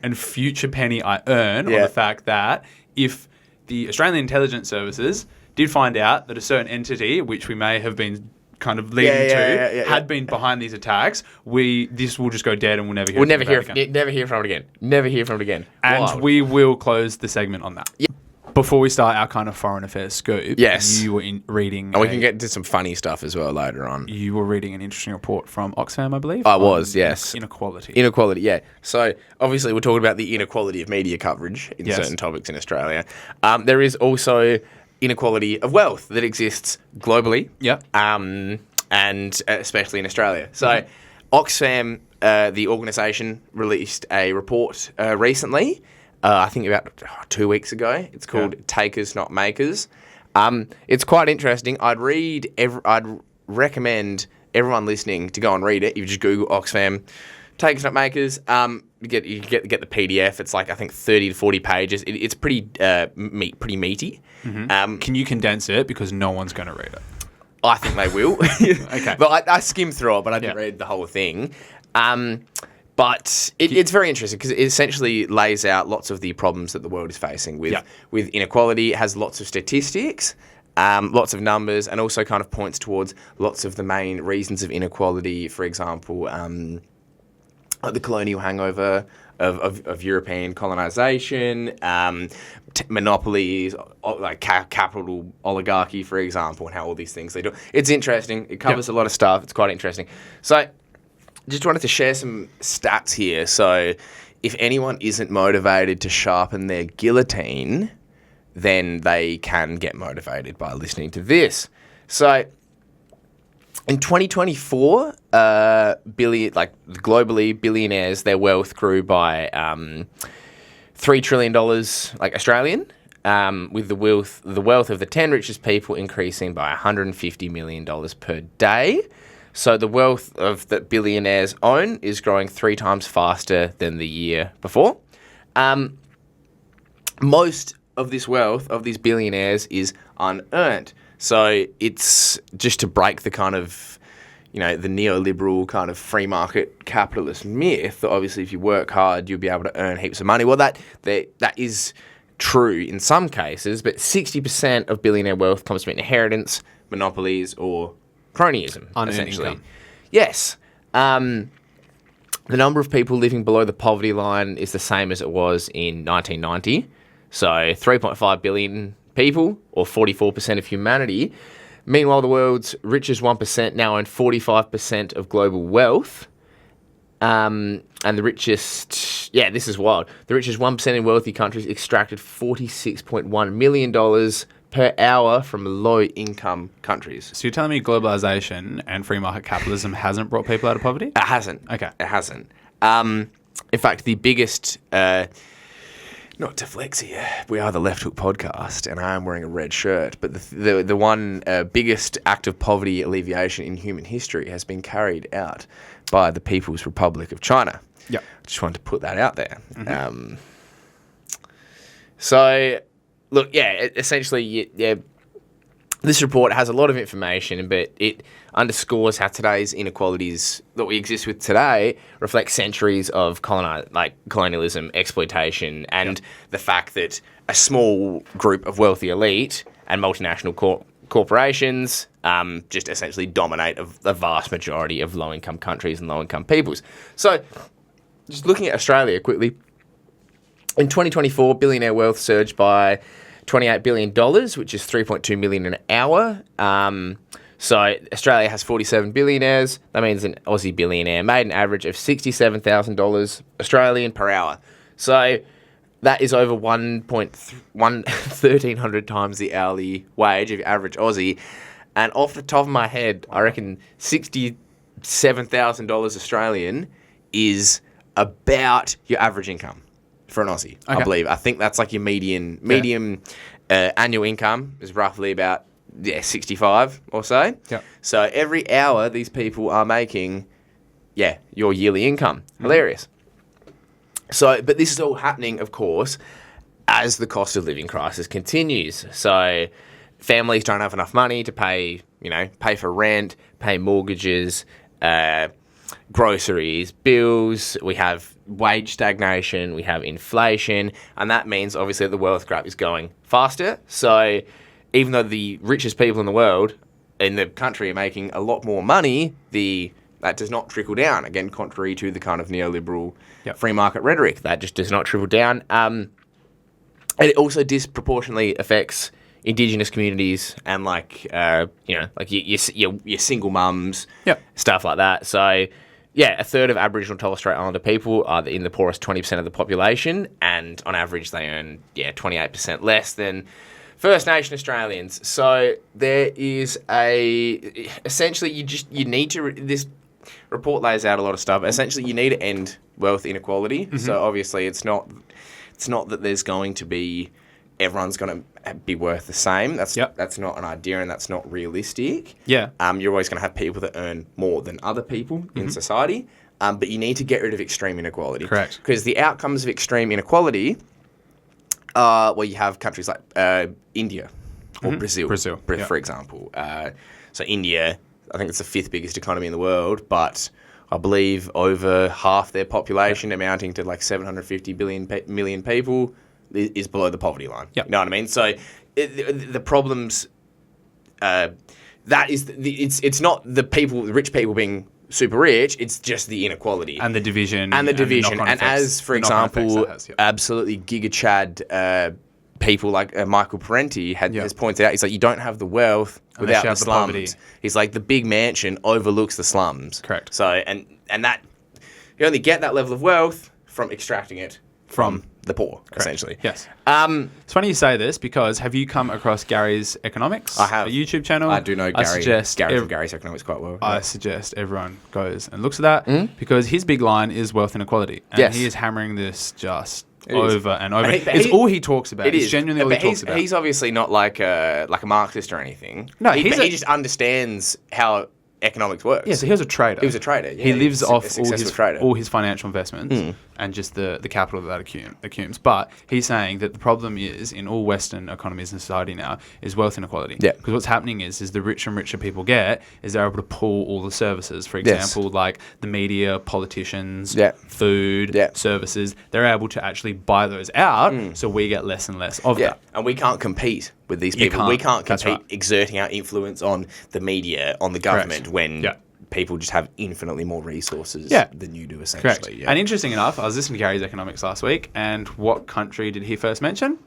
and future penny I earn on the fact that if the Australian intelligence services did find out that a certain entity, which we may have been kind of leading had been behind these attacks, this will just go dead and we'll never hear from it again. And Wild. We will close the segment on that. Yeah. Before we start our kind of foreign affairs scoop, you were reading... And we can get into some funny stuff as well later on. You were reading an interesting report from Oxfam, I believe? I was, yes. Inequality, yeah. So, obviously, we're talking about the inequality of media coverage in certain topics in Australia. There is also inequality of wealth that exists globally, and especially in Australia. So, Oxfam, the organisation, released a report recently, I think about 2 weeks ago. It's called Takers Not Makers. It's quite interesting. I'd recommend everyone listening to go and read it. You just Google Oxfam Takers Not Makers. You get the PDF. It's like I think 30 to 40 pages. It's pretty pretty meaty. Can you condense it because no one's going to read it? I think they will. Okay, but I skimmed through it, but I didn't read the whole thing. But it's very interesting because it essentially lays out lots of the problems that the world is facing with inequality. It has lots of statistics, lots of numbers, and also kind of points towards lots of the main reasons of inequality. For example, the colonial hangover of European colonisation, monopolies, like capital oligarchy, for example, and how all these things they do. It's interesting. It covers a lot of stuff. It's quite interesting. So just wanted to share some stats here. So if anyone isn't motivated to sharpen their guillotine, then they can get motivated by listening to this. So in 2024, globally, billionaires, their wealth grew by $3 trillion, like Australian, with the wealth of the 10 richest people increasing by $150 million per day. So the wealth of that billionaires own is growing 3 times faster than the year before. Most of this wealth of these billionaires is unearned. So it's just to break the kind of, the neoliberal kind of free market capitalist myth that obviously if you work hard, you'll be able to earn heaps of money. Well, that is true in some cases, but 60% of billionaire wealth comes from inheritance, monopolies, or cronyism, essentially. Income. Yes. The number of people living below the poverty line is the same as it was in 1990. So 3.5 billion people, or 44% of humanity. Meanwhile, the world's richest 1% now own 45% of global wealth. And the richest, this is wild. The richest 1% in wealthy countries extracted $46.1 million per hour from low-income countries. So you're telling me globalization and free market capitalism hasn't brought people out of poverty? It hasn't. Okay. It hasn't. In fact, the biggest... not to flex here, we are the Left Hook podcast, and I am wearing a red shirt. But the one biggest act of poverty alleviation in human history has been carried out by the People's Republic of China. Yep. Just wanted to put that out there. Mm-hmm. So, look, essentially, this report has a lot of information, but it underscores how today's inequalities that we exist with today reflect centuries of colonialism, exploitation, and the fact that a small group of wealthy elite and multinational corporations just essentially dominate a vast majority of low-income countries and low-income peoples. So, just looking at Australia quickly, in 2024, billionaire wealth surged by $28 billion, which is $3.2 million an hour. So Australia has 47 billionaires. That means an Aussie billionaire made an average of $67,000 Australian per hour. So that is over 1,300 times the hourly wage of average Aussie. And off the top of my head, I reckon $67,000 Australian is about your average income for an Aussie, I believe. I think that's like your medium annual income is roughly about 65 or so. Yep. So every hour these people are making, your yearly income. Hilarious. So, but this is all happening, of course, as the cost of living crisis continues. So families don't have enough money to pay for rent, pay mortgages, groceries, bills. We have wage stagnation, we have inflation, and that means obviously the wealth grab is going faster. So even though the richest people in the world, in the country, are making a lot more money, that does not trickle down, again, contrary to the kind of neoliberal free market rhetoric. That just does not trickle down. And it also disproportionately affects Indigenous communities and your single mums, stuff like that. So a third of Aboriginal and Torres Strait Islander people are in the poorest 20% of the population, and on average they earn 28% less than First Nation Australians. So there is essentially this report lays out a lot of stuff. Essentially you need to end wealth inequality. Mm-hmm. So obviously it's not that there's going to be everyone's going to be worth the same. That's not an idea, and that's not realistic. Yeah. You're always going to have people that earn more than other people in society. But you need to get rid of extreme inequality. Correct. Because the outcomes of extreme inequality are where you have countries like India or Brazil, for example. So India, I think it's the 5th biggest economy in the world, but I believe over half their population, amounting to like 750 million people, is below the poverty line. Yep. You know what I mean? So the problems, it's not the rich people being super rich, it's just the inequality. And the division. And as, for example, absolutely giga chad people like Michael Parenti has pointed out, he's like, you don't have the wealth Unless without you the have the slums. poverty. He's like, the big mansion overlooks the slums. Correct. So, and that, you only get that level of wealth from extracting it from the poor, essentially. Yes. It's funny you say this because have you come across Gary's Economics? I have. A YouTube channel? I do know Gary from Gary's Economics quite well. I suggest everyone goes and looks at that because his big line is wealth inequality. And he is hammering this just over and over. It's all he talks about. It's genuinely all he talks about. He's obviously not like a Marxist or anything. No, he just understands how economics works. Yeah, so he was a trader. He was a trader. Yeah, he lives off trader. all his financial investments and just the capital that accrues. But he's saying that the problem is in all Western economies and society now is wealth inequality. Yeah. Because what's happening is the richer and richer people get is they're able to pull all the services. For example, like the media, politicians, food, services. They're able to actually buy those out, so we get less and less of that. And we can't compete with these people. We can't compete exerting our influence on the media, on the government, when people just have infinitely more resources than you do, essentially. Correct. Yeah. And interesting enough, I was listening to Gary's Economics last week, and what country did he first mention?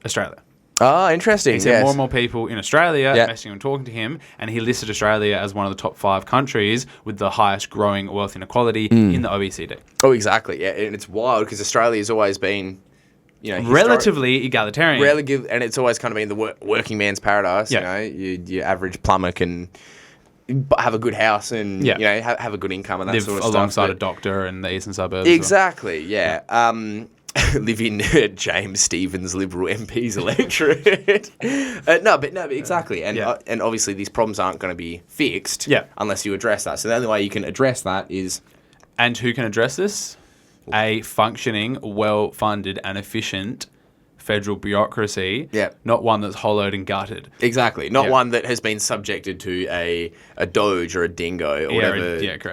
Australia. Oh, interesting. He said more and more people in Australia messaging and talking to him, and he listed Australia as one of the top 5 countries with the highest growing wealth inequality in the OECD. Oh, exactly. Yeah, and it's wild because Australia's always been, relatively egalitarian. And it's always kind of been the working man's paradise. Yeah. Your average plumber can have a good house and have a good income and that live sort of stuff. Alongside a doctor in the eastern suburbs. Exactly, live in James Stevens Liberal MP's electorate. But exactly. And and obviously these problems aren't going to be fixed unless you address that. So the only way you can address that is... And who can address this? A functioning, well-funded and efficient federal bureaucracy, not one that's hollowed and gutted. Exactly, not one that has been subjected to a doge or a dingo or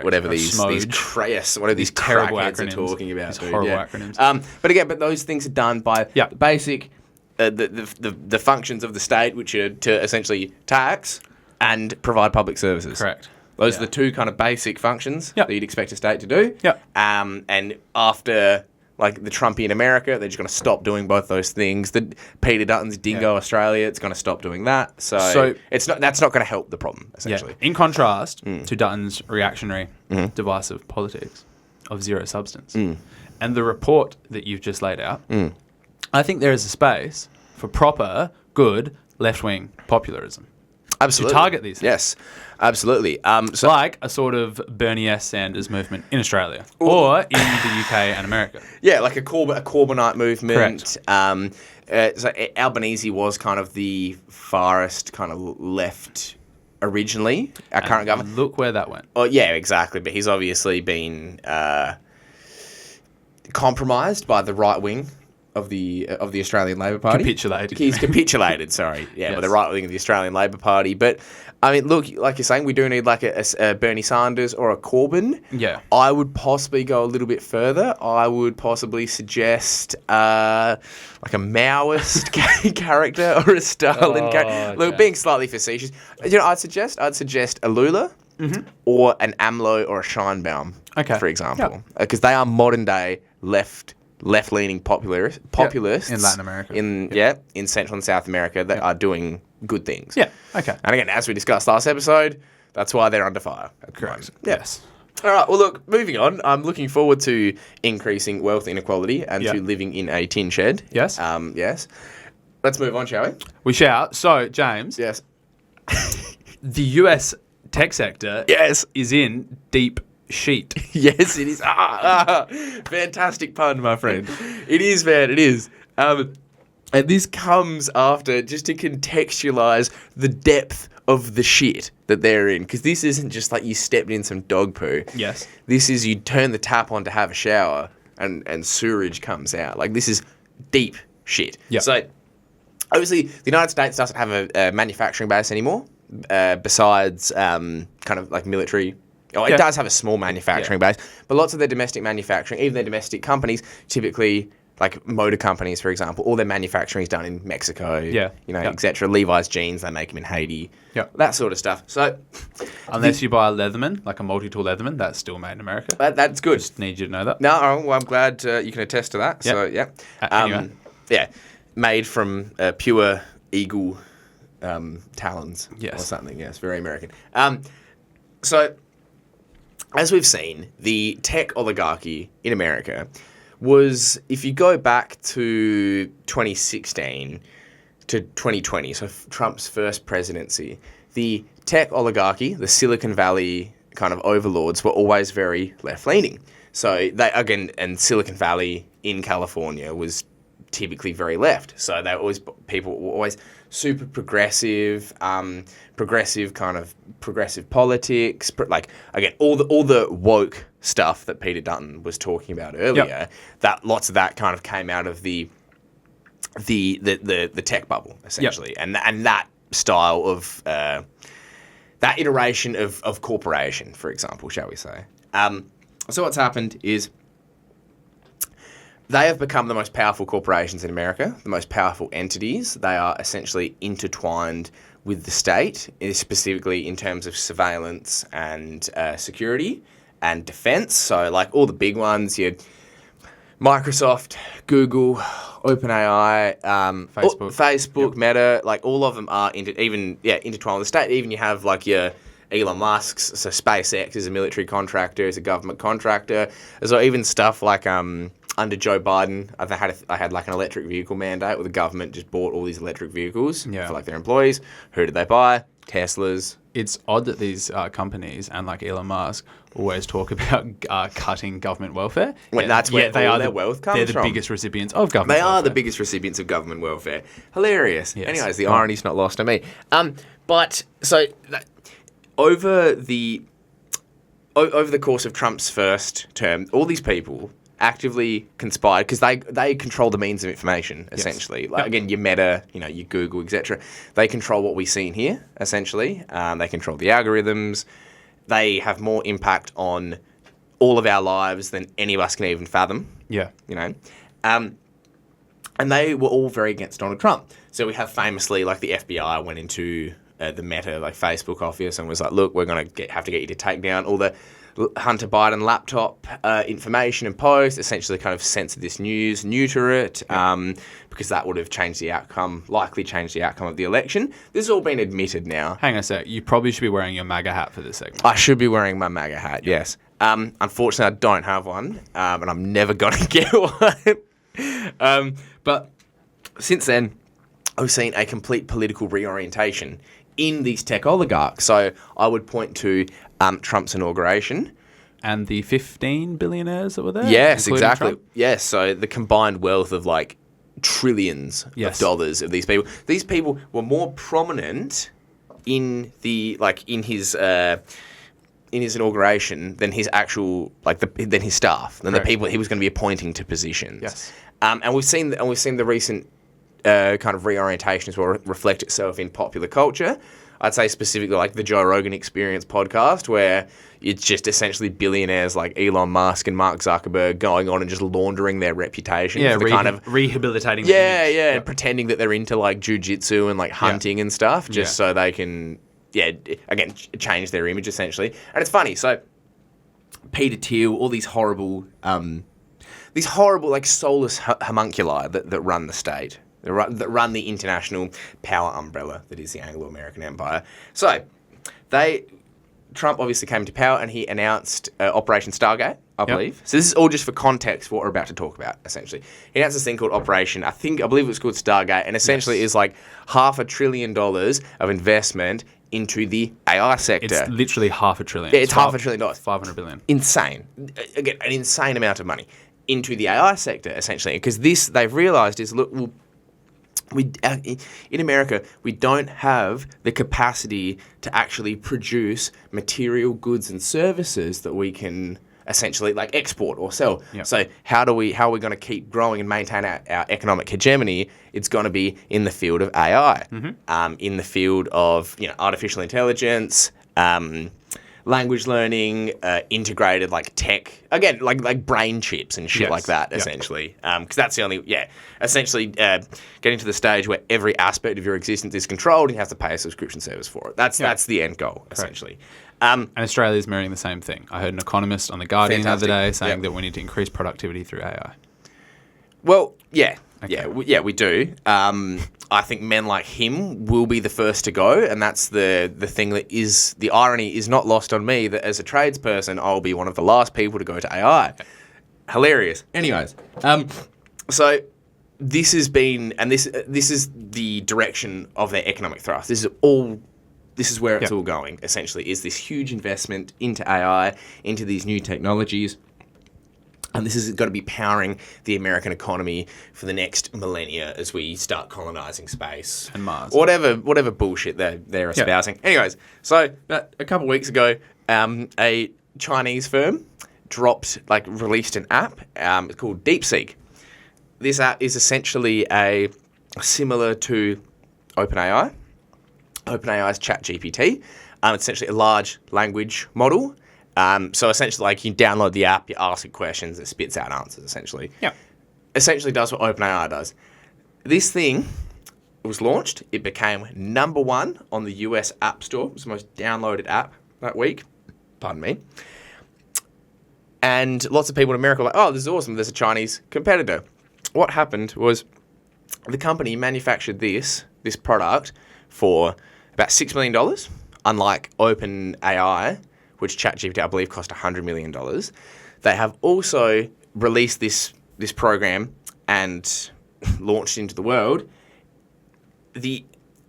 whatever these terrible crackheads acronyms are talking about. These horrible acronyms. But those things are done by the basic, the functions of the state, which are to essentially tax and provide public services. Correct. Those are the two kind of basic functions that you'd expect a state to do. And after... like the Trumpian America, they're just going to stop doing both those things. The Peter Dutton's Dingo Australia, it's going to stop doing that. So that's not going to help the problem, essentially. In contrast to Dutton's reactionary, divisive politics of zero substance, and the report that you've just laid out, I think there is a space for proper, good, left-wing popularism. Absolutely. To target these things. Yes, absolutely. Like a sort of Bernie S. Sanders movement in Australia or in the UK and America. Yeah, like a Corbynite movement. Correct. So Albanese was kind of the farthest kind of left originally, our current government. Look where that went. Oh, yeah, exactly. But he's obviously been compromised by the right wing of the Australian Labor Party. He's capitulated, sorry. Yeah, by the right wing of the Australian Labor Party. But, I mean, look, like you're saying, we do need like a Bernie Sanders or a Corbyn. Yeah. I would possibly go a little bit further. I would possibly suggest like a Maoist character or a Stalin character. Look, being slightly facetious. I'd suggest a Lula or an AMLO or a Scheinbaum, for example. Because they are modern-day left-leaning populists in Latin America, in Central and South America that are doing good things. Yeah. Okay. And again, as we discussed last episode, that's why they're under fire. Correct. Yes. All right. Well, look. Moving on. I'm looking forward to increasing wealth inequality and to living in a tin shed. Yes. Yes. Let's move on, shall we? We shall. So, James. Yes. The US tech sector. Is in deep sheet. Yes, it is. Fantastic pun, my friend. It is, man. It is. And this comes after, just to contextualise the depth of the shit that they're in. Because this isn't just like you stepped in some dog poo. Yes. This is you turn the tap on to have a shower and sewerage comes out. Like, this is deep shit. Yep. So, obviously, the United States doesn't have a manufacturing base anymore, besides kind of like military. Oh, it does have a small manufacturing base, but lots of their domestic manufacturing, even their domestic companies, typically like motor companies, for example, all their manufacturing is done in Mexico, etc. Levi's jeans, they make them in Haiti, that sort of stuff. So, unless you buy a Leatherman, like a multi-tool Leatherman, that's still made in America. That's good. Just need you to know that. No, well, I'm glad you can attest to that. So, Anyway. made from pure eagle talons or Yes. something. Yes, very American. So, as we've seen, the tech oligarchy in America was, if you go back to 2016 to 2020, so Trump's first presidency, the tech oligarchy, the Silicon Valley kind of overlords, were always very left-leaning. So they, again, and Silicon Valley in California was typically very left. So people were always super progressive, progressive politics, like, again, all the woke stuff that Peter Dutton was talking about earlier. Yep. That lots of that kind of came out of the tech bubble, essentially. Yep. And that style of that iteration of corporation, for example, shall we say. So what's happened is they have become the most powerful corporations in America, the most powerful entities. They are essentially intertwined with the state, specifically in terms of surveillance and security and defense. So, like, all the big ones, Microsoft, Google, OpenAI, Facebook, Yep. Meta, like, all of them are intertwined with the state. Even you have, like, your Elon Musk's, so SpaceX is a military contractor, is a government contractor. So even stuff like under Joe Biden, I had like an electric vehicle mandate where the government just bought all these electric vehicles for like their employees. Who did they buy? Teslas. It's odd that these companies and like Elon Musk always talk about cutting government welfare. When that's where all their wealth comes from. They're the from. biggest recipients of government They welfare. are the biggest recipients of government welfare. Hilarious. Yes. Anyways, the irony's not lost on me. But so over the course of Trump's first term, all these people actively conspired because they control the means of information, essentially. Yes. Like, again, your Meta, your Google, etc. They control what we see in here, essentially. They control the algorithms. They have more impact on all of our lives than any of us can even fathom. Yeah. And they were all very against Donald Trump. So we have famously, like, the FBI went into the Meta, like, Facebook office and was like, look, we're going to have to get you to take down all the Hunter Biden laptop information and posts, essentially kind of censor this news, neuter it, because that would have likely changed the outcome of the election. This has all been admitted now. Hang on a sec. You probably should be wearing your MAGA hat for this segment. I should be wearing my MAGA hat, yes. Unfortunately, I don't have one, and I'm never going to get one. But since then, I've seen a complete political reorientation in these tech oligarchs. So I would point to Trump's inauguration. And the 15 billionaires that were there? Yes, including exactly. Trump? Yes, so the combined wealth of like trillions of dollars of these people. These people were more prominent in his inauguration than his actual than his staff, than the people he was going to be appointing to positions. Yes. And we've seen the recent kind of reorientation as well reflect itself in popular culture. I'd say specifically like the Joe Rogan Experience podcast, where it's just essentially billionaires like Elon Musk and Mark Zuckerberg going on and just laundering their reputation. Yeah, for kind of rehabilitating. and pretending that they're into like jiu-jitsu and like hunting and stuff, just so they can, again, change their image essentially. And it's funny. So Peter Thiel, all these horrible like soulless homunculi that run the state. That run the international power umbrella that is the Anglo-American Empire. So, Trump obviously came to power and he announced Operation Stargate, I believe. So this is all just for context for what we're about to talk about, essentially. He announced this thing called Operation, I believe it was called Stargate, and essentially is like $500 billion of investment into the AI sector. It's literally $500 billion. Yeah, it's $500 billion. $500 billion. Insane. Again, an insane amount of money into the AI sector, essentially. Because this, they've realised, is, look, in America, we don't have the capacity to actually produce material goods and services that we can essentially like export or sell. Yep. So how are we going to keep growing and maintain our economic hegemony? It's going to be in the field of AI, in the field of artificial intelligence, language learning, integrated like tech, again, like brain chips and shit like that, essentially. Because that's the only, essentially getting to the stage where every aspect of your existence is controlled and you have to pay a subscription service for it. That's the end goal, essentially. And Australia is mirroring the same thing. I heard an economist on The Guardian the other day saying that we need to increase productivity through AI. Well, yeah. Okay. Yeah, we do. I think men like him will be the first to go, and that's the thing that is the irony is not lost on me that as a tradesperson, I'll be one of the last people to go to AI. Hilarious. Anyways, so this has been, and this is the direction of their economic thrust. This is where it's all going. Essentially, is this huge investment into AI, into these new technologies. And this is going to be powering the American economy for the next millennia as we start colonizing space And Mars. whatever bullshit they're espousing. Anyways, so a couple of weeks ago, a Chinese firm released an app. It's called DeepSeek. This app is essentially similar to OpenAI. OpenAI's ChatGPT. It's essentially a large language model. So essentially, you download the app, you ask it questions, it spits out answers, essentially. Yeah. Essentially does what OpenAI does. This thing was launched. It became number 1 on the US App Store. It was the most downloaded app that week. Pardon me. And lots of people in America were like, oh, this is awesome. There's a Chinese competitor. What happened was the company manufactured this product for about $6 million, unlike OpenAI, which ChatGPT, I believe, cost $100 million. They have also released this program and launched into the world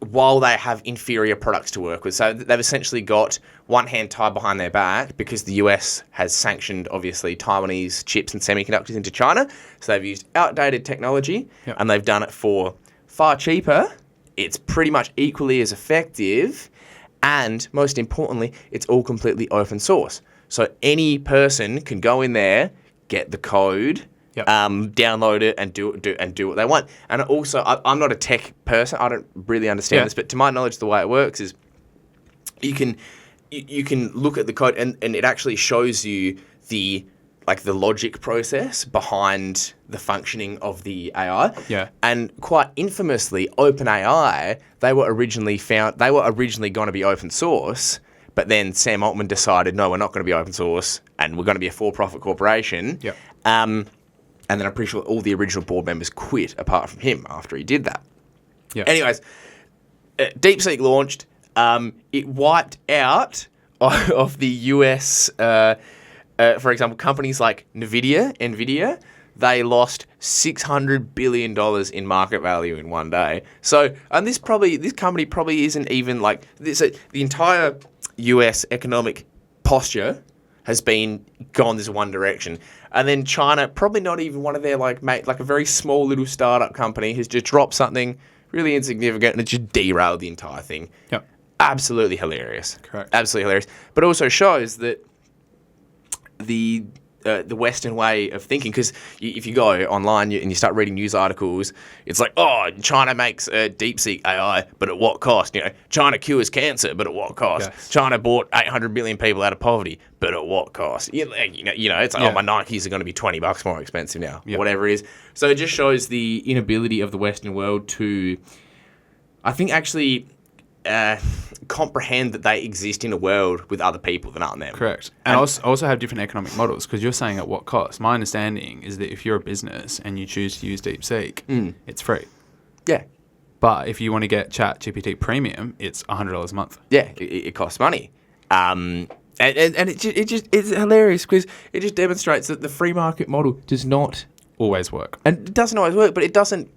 while they have inferior products to work with. So they've essentially got one hand tied behind their back because the US has sanctioned, obviously, Taiwanese chips and semiconductors into China. So they've used outdated technology and they've done it for far cheaper. It's pretty much equally as effective. And most importantly, it's all completely open source. So any person can go in there, get the code, download it, and do what they want. And also, I'm not a tech person. I don't really understand this, but to my knowledge, the way it works is you can look at the code, and it actually shows you the logic process behind the functioning of the AI. Yeah. And quite infamously, OpenAI, they were originally going to be open source, but then Sam Altman decided, no, we're not going to be open source, and we're going to be a for-profit corporation. Yep. And then I'm pretty sure all the original board members quit apart from him after he did that. Yeah. Anyways, DeepSeek launched. It wiped out of the US... for example, companies like NVIDIA, they lost $600 billion in market value in one day. So, and this company probably isn't even the entire US economic posture has gone this one direction. And then China, probably not even one of their a very small little startup company has just dropped something really insignificant and it just derailed the entire thing. Yep. Absolutely hilarious. Correct. Absolutely hilarious. But it also shows that the Western way of thinking, because if you go online and you start reading news articles, it's like, oh, China makes DeepSeek AI, but at what cost? China cures cancer, but at what cost? Yes. China bought 800 million people out of poverty, but at what cost? It's like, oh, my Nikes are going to be $20 more expensive now, whatever it is. So it just shows the inability of the Western world to, I think, actually comprehend that they exist in a world with other people that aren't them. Correct. And also have different economic models, because you're saying at what cost. My understanding is that if you're a business and you choose to use DeepSeek, it's free. Yeah. But if you want to get ChatGPT Premium, it's $100 a month. Yeah, it costs money. And it's hilarious because it just demonstrates that the free market model does not always work. And it doesn't always work, but it doesn't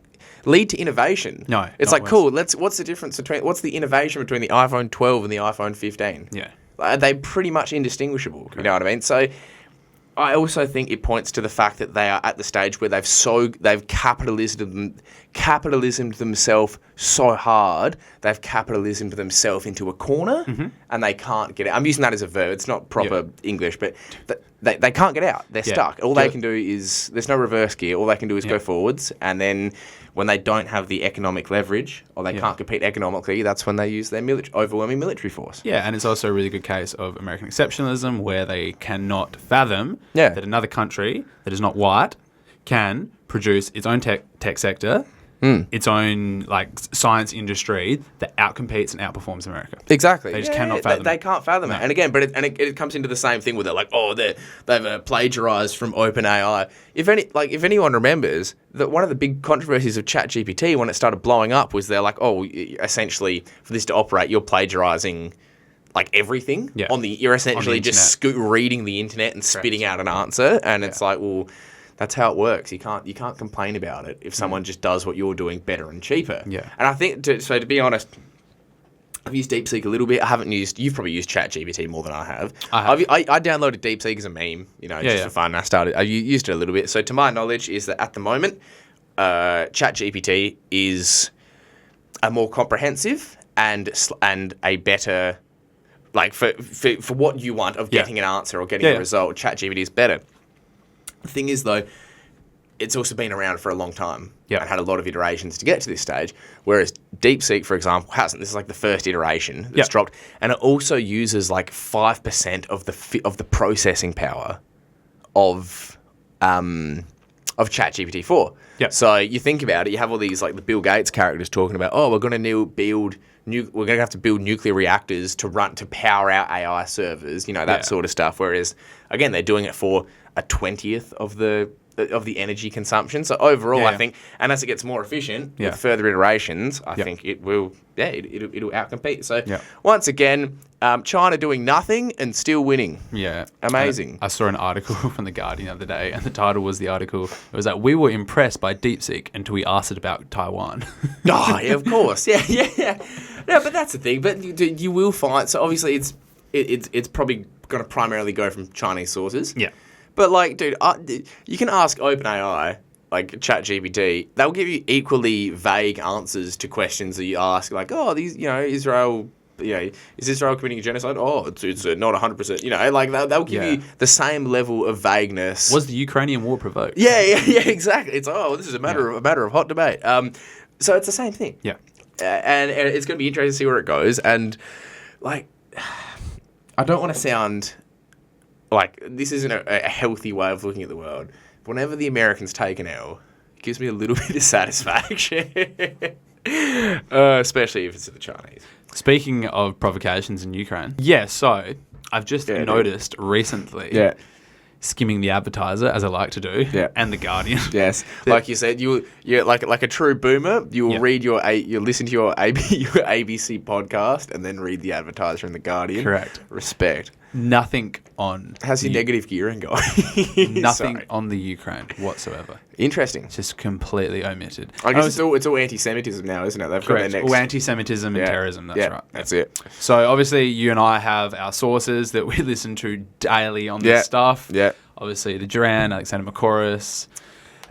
lead to innovation. No. It's like, cool, what's the difference what's the innovation between the iPhone 12 and the iPhone 15? Yeah. They're pretty much indistinguishable, correct. You know what I mean? So I also think it points to the fact that they are at the stage where they've capitalismed themselves so hard, they've capitalismed themselves into a corner, and they can't get out. I'm using that as a verb. It's not proper English, but they can't get out. They're stuck. All they can do is, there's no reverse gear. All they can do is go forwards, and then when they don't have the economic leverage or they can't compete economically, that's when they use their overwhelming military force. Yeah, and it's also a really good case of American exceptionalism where they cannot fathom that another country that is not white can produce its own tech sector its own like science industry that outcompetes and outperforms America. Exactly. They just cannot fathom They it. can't fathom it. And again, but it comes into the same thing with it, like, oh, they've plagiarized from OpenAI. If anyone remembers that one of the big controversies of ChatGPT when it started blowing up was they're like, oh, essentially for this to operate, you're plagiarizing like everything you're essentially just reading the internet and spitting out an answer, and it's like, well, that's how it works. You can't complain about it if someone just does what you're doing better and cheaper. Yeah. And I think to be honest, I've used DeepSeek a little bit. You've probably used ChatGPT more than I have. I downloaded DeepSeek as a meme, just for fun. I used it a little bit. So to my knowledge is that at the moment, ChatGPT is a more comprehensive and a better, like for what you want of getting an answer or getting a result, ChatGPT is better. The thing is, though, it's also been around for a long time and had a lot of iterations to get to this stage, whereas DeepSeek, for example, hasn't. This is like the first iteration that's dropped, and it also uses like 5% of the processing power of ChatGPT 4. So you think about it, you have all these like the Bill Gates characters talking about, oh, we're going to have to build nuclear reactors to power our AI servers, that sort of stuff. Whereas, again, they're doing it for a 20th of the energy consumption. So overall, I think, and as it gets more efficient with further iterations, I think it will, it'll outcompete. So once again, China doing nothing and still winning. Yeah. Amazing. I saw an article from The Guardian the other day, and the title was it was like, we were impressed by DeepSeek until we asked it about Taiwan. Oh, yeah, of course. Yeah. No, but that's the thing. But you will find, so obviously it's probably going to primarily go from Chinese sources. Yeah. But, like, dude, you can ask OpenAI, like ChatGPT, they'll give you equally vague answers to questions that you ask, like, oh, these, Israel, is Israel committing a genocide? Oh, it's not 100%, like, they'll give you the same level of vagueness. Was the Ukrainian war provoked? Yeah, exactly. It's, this is a matter of hot debate. So it's the same thing. Yeah. And it's going to be interesting to see where it goes. And, like, I don't want to sound like this isn't a healthy way of looking at the world. Whenever the Americans take an L, it gives me a little bit of satisfaction, especially if it's to the Chinese. Speaking of provocations in Ukraine, so I've just noticed recently, skimming the Advertiser, as I like to do, and The Guardian. Yes, like you said, you're like a true boomer. You'll read you listen to your ABC podcast and then read the Advertiser and The Guardian. Correct. Respect. Nothing on... How's your negative gearing going? Nothing on the Ukraine whatsoever. Interesting. It's just completely omitted. I guess it's all anti-Semitism now, isn't it? They've got their next... All anti-Semitism and terrorism, that's right. That's it. So obviously you and I have our sources that we listen to daily on this stuff. Yeah. Obviously the Duran, Alexander Macoris,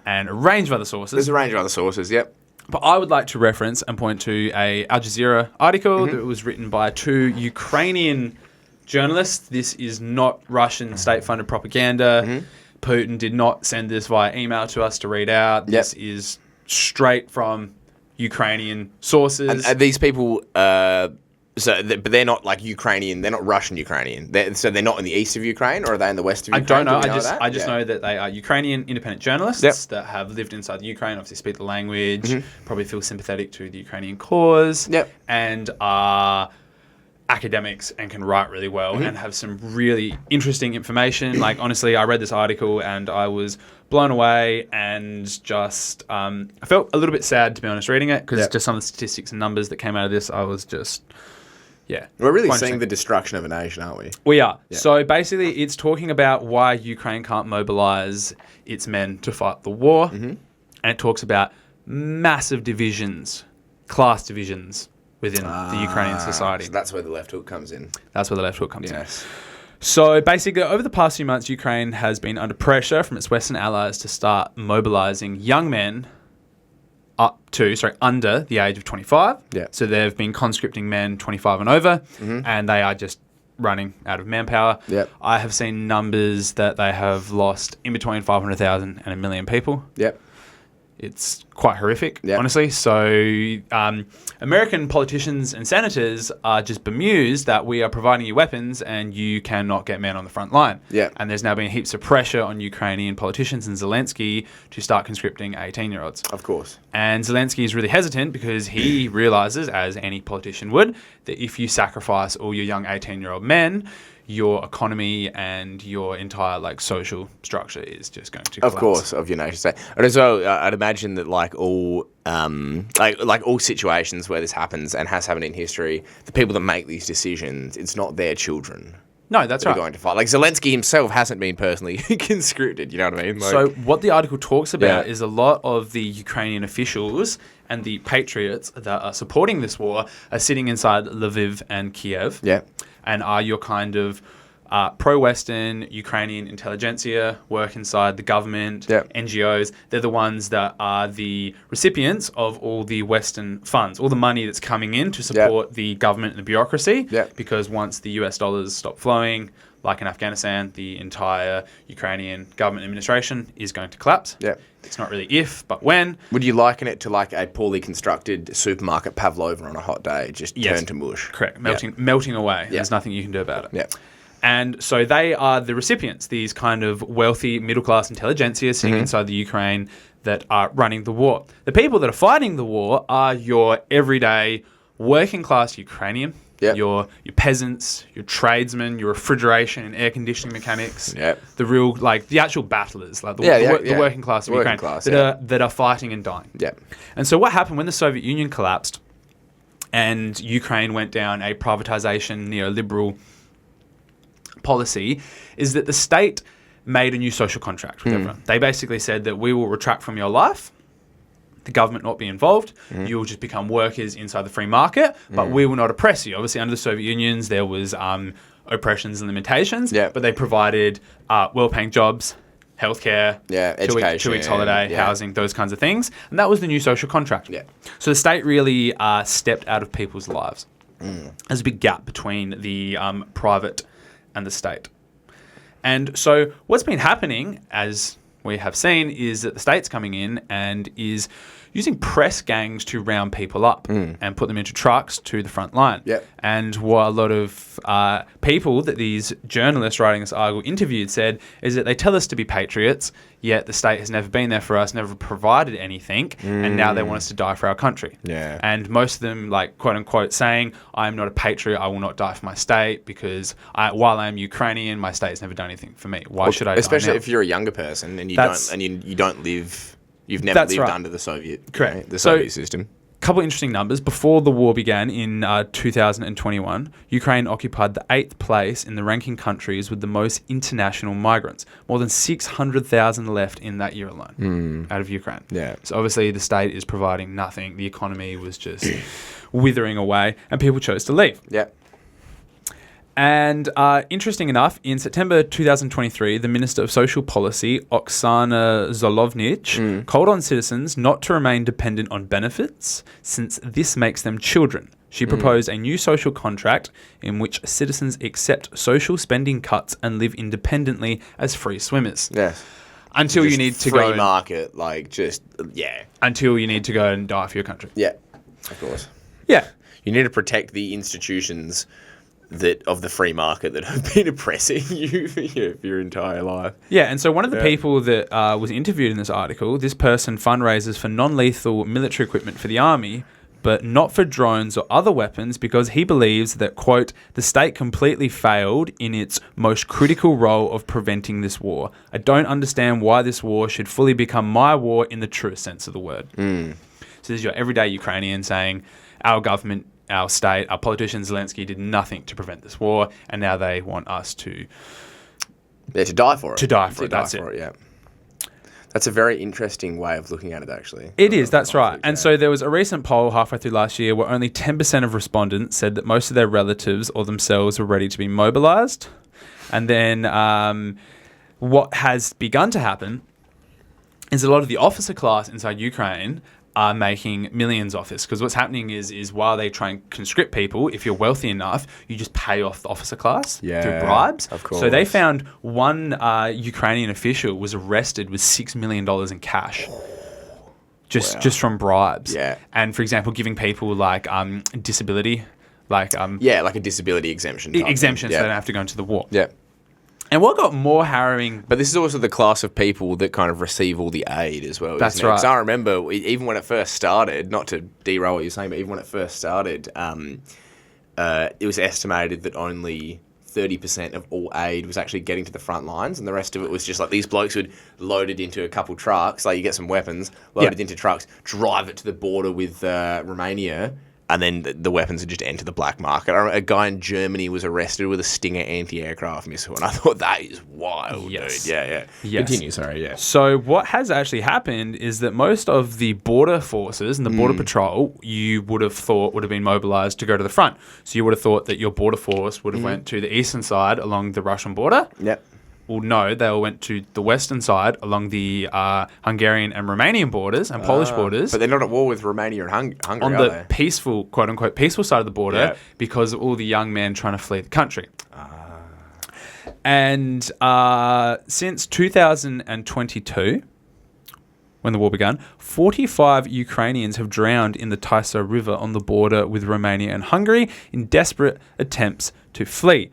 and a range of other sources. There's a range of other sources, yep. But I would like to reference and point to a Al Jazeera article that was written by 2 Ukrainian journalists. This is not Russian state-funded propaganda. Putin did not send this via email to us to read out. This is straight from Ukrainian sources. And these people, but they're not like Ukrainian. They're not Russian Ukrainian. So they're not in the east of Ukraine, or are they in the west of Ukraine? I don't know. I just know that they are Ukrainian independent journalists that have lived inside the Ukraine, obviously speak the language, probably feel sympathetic to the Ukrainian cause, and are academics and can write really well and have some really interesting information. Like, honestly, I read this article and I was blown away and just I felt a little bit sad, to be honest, reading it, because just some of the statistics and numbers that came out of this, I was just, We're really seeing the destruction of a nation, aren't we? We are. Yeah. So basically it's talking about why Ukraine can't mobilize its men to fight the war. And it talks about massive divisions, class divisions, within the Ukrainian society. So that's where the left hook comes in. That's where the left hook comes in. So basically, over the past few months, Ukraine has been under pressure from its Western allies to start mobilizing young men under the age of 25. Yeah. So they've been conscripting men 25 and over, and they are just running out of manpower. Yep. I have seen numbers that they have lost in between 500,000 and 1 million people. Yep. It's quite horrific, honestly. So American politicians and senators are just bemused that we are providing you weapons and you cannot get men on the front line. Yeah. And there's now been heaps of pressure on Ukrainian politicians and Zelensky to start conscripting 18-year-olds. Of course. And Zelensky is really hesitant because he realizes, as any politician would, that if you sacrifice all your young 18-year-old men, your economy and your entire social structure is just going to collapse. Of course, of your nation state. And as well, I'd imagine that all all situations where this happens and has happened in history, the people that make these decisions, it's not their children. No, that's right. Going to fight. Zelensky himself hasn't been personally conscripted. You know what I mean? So what the article talks about is a lot of the Ukrainian officials and the patriots that are supporting this war are sitting inside Lviv and Kiev. Yeah. And are your kind of pro-Western Ukrainian intelligentsia, work inside the government, NGOs. They're the ones that are the recipients of all the Western funds, all the money that's coming in to support the government and the bureaucracy. Because once the US dollars stop flowing, like in Afghanistan, the entire Ukrainian government administration is going to collapse. It's not really if, but when. Would you liken it to a poorly constructed supermarket pavlova on a hot day, just turn to mush? Correct. Melting away. There's nothing you can do about it. And so they are the recipients, these kind of wealthy middle-class intelligentsia sitting inside the Ukraine that are running the war. The people that are fighting the war are your everyday working-class Ukrainian, your peasants, your tradesmen, your refrigeration and air conditioning mechanics, the real, the actual battlers, the working class of Ukraine that are fighting and dying. And so what happened when the Soviet Union collapsed and Ukraine went down a privatization, neoliberal policy is that the state made a new social contract with everyone. They basically said that we will retract from your life, the government not be involved, you will just become workers inside the free market, but we will not oppress you. Obviously, under the Soviet Union, there was oppressions and limitations, but they provided well-paying jobs, healthcare, education, 2 weeks holiday, housing, those kinds of things. And that was the new social contract. So the state really stepped out of people's lives. There's a big gap between the private and the state. And so what's been happening, as we have seen, is that the state's coming in and is using press gangs to round people up and put them into trucks to the front line. And what a lot of people that these journalists writing this article interviewed said is that they tell us to be patriots, yet the state has never been there for us, never provided anything, and now they want us to die for our country. And most of them, quote unquote, saying, I am not a patriot, I will not die for my state because while I am Ukrainian, my state has never done anything for me. Why should I die now? Especially if you're a younger person and you don't live... You've never lived under the Soviet, the Soviet system. A couple of interesting numbers. Before the war began in 2021, Ukraine occupied the 8th place in the ranking countries with the most international migrants. More than 600,000 left in that year alone out of Ukraine. So obviously the state is providing nothing. The economy was just withering away and people chose to leave. And interesting enough, in September 2023, the Minister of Social Policy, Oksana Zolovnich, called on citizens not to remain dependent on benefits since this makes them children. She proposed a new social contract in which citizens accept social spending cuts and live independently as free swimmers. Until you need to go... Free market, Until you need to go and die for your country. Of course. You need to protect the institutions of the free market that have been oppressing you for your entire life. And so one of the people that was interviewed in this article, this person fundraises for non-lethal military equipment for the army, but not for drones or other weapons because he believes that, quote, the state completely failed in its most critical role of preventing this war. I don't understand why this war should fully become my war in the truest sense of the word. So this is your everyday Ukrainian saying, our government, our state, our politicians, Zelensky did nothing to prevent this war, and now they want us to... to die for it. To die for it, that's it. That's a very interesting way of looking at it, actually. It is, that's right. And so there was a recent poll halfway through last year where only 10% of respondents said that most of their relatives or themselves were ready to be mobilised. And then what has begun to happen is a lot of the officer class inside Ukraine are making millions off this. Because what's happening is while they try and conscript people, if you're wealthy enough, you just pay off the officer class through bribes. Of course. So they found one Ukrainian official was arrested with $6 million in cash. just from bribes. Yeah. And for example, giving people like disability, like like a disability exemption. type exemption, thing. so they don't have to go into the war. Yeah. And what got more harrowing? But this is also the class of people that kind of receive all the aid as well. That's isn't it? right. 'Cause I remember even when it first started, not to derail what you're saying, but even when it first started, it was estimated that only 30% of all aid was actually getting to the front lines, and the rest of it was just like these blokes would load it into a couple trucks, like you get some weapons, load it into trucks, drive it to the border with Romania, and then the weapons would just enter the black market. I remember a guy in Germany was arrested with a Stinger anti-aircraft missile, and I thought, that is wild, Yes. dude. Yeah. Yes. Continue, sorry, yeah. So what has actually happened is that most of the border forces and the border patrol you would have thought would have been mobilised to go to the front. So you would have thought that your border force would have went to the eastern side along the Russian border. Yep. Well, no, they all went to the western side along the Hungarian and Romanian borders and Polish borders. But they're not at war with Romania and Hungary, On are the they? peaceful, quote unquote, peaceful side of the border Yeah. because of all the young men trying to flee the country. And since 2022, when the war began, 45 Ukrainians have drowned in the Tisza River on the border with Romania and Hungary in desperate attempts to flee.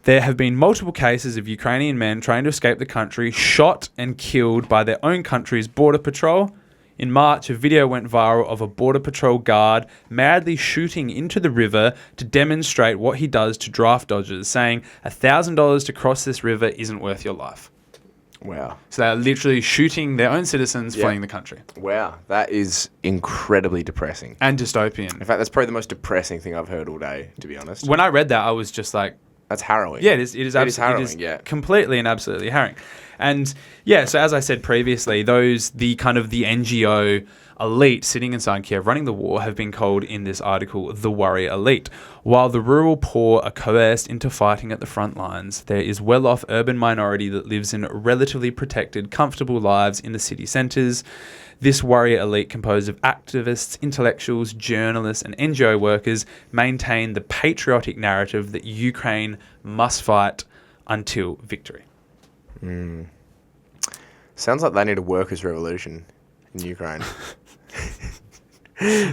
There have been multiple cases of Ukrainian men trying to escape the country, shot and killed by their own country's border patrol. In March, a video went viral of a border patrol guard madly shooting into the river to demonstrate what he does to draft dodgers, saying $1,000 to cross this river isn't worth your life. Wow. So they're literally shooting their own citizens fleeing the country. Wow. That is incredibly depressing. And dystopian. In fact, that's probably the most depressing thing I've heard all day, to be honest. When I read that, I was just like, That's harrowing. yeah, it is harrowing, yeah. completely and absolutely harrowing. And yeah, so as I said previously, the NGO elite sitting inside Kiev running the war have been called in this article the warrior elite. While the rural poor are coerced into fighting at the front lines, there is well-off urban minority that lives in relatively protected, comfortable lives in the city centres. This warrior elite, composed of activists, intellectuals, journalists, and NGO workers, maintain the patriotic narrative that Ukraine must fight until victory. Sounds like they need a workers' revolution in Ukraine.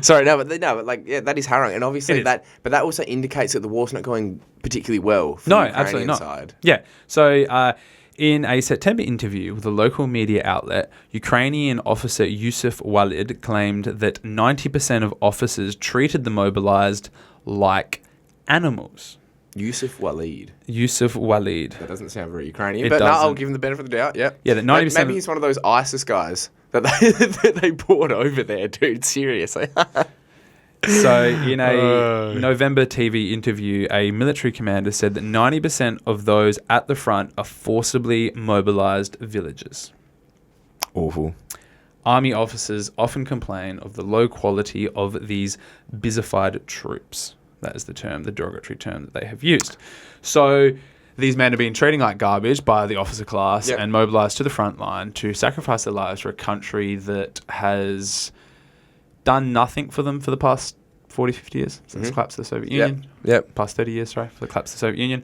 Sorry, but that is harrowing, and obviously that also indicates that the war's not going particularly well for the Ukrainian absolutely not. side. Yeah. So in a September interview with a local media outlet, Ukrainian officer Yusuf Walid claimed that 90% of officers treated the mobilized like animals. Yusuf Walid. That doesn't sound very Ukrainian, It but no, I'll doesn't. give him the benefit of the doubt. Yeah. Yeah, that 90%. Maybe he's one of those ISIS guys that they brought over there, dude. Seriously. So in a November TV interview, a military commander said that 90% of those at the front are forcibly mobilized villagers. Awful. Army officers often complain of the low quality of these bizzified troops. That is the derogatory term that they have used. So these men are being treated like garbage by the officer class and mobilized to the front line to sacrifice their lives for a country that has done nothing for them for the past 40, 50 years since the collapse of the Soviet Union. Past 30 years, for the collapse of the Soviet Union.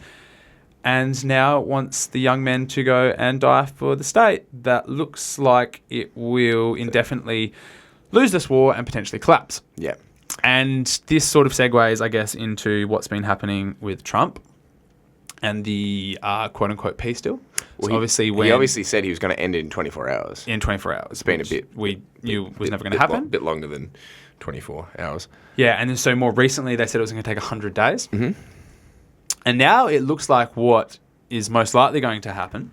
And now wants the young men to go and die for the state that looks like it will indefinitely lose this war and potentially collapse. Yeah. And this sort of segues, I guess, into what's been happening with Trump and the quote-unquote peace deal. Well, So obviously he obviously said he was going to end it in 24 hours. in 24 hours. It's been a bit... We knew was never going to happen. A bit longer than 24 hours. Yeah, and then so more recently they said it was going to take 100 days. Mm-hmm. And now it looks like what is most likely going to happen.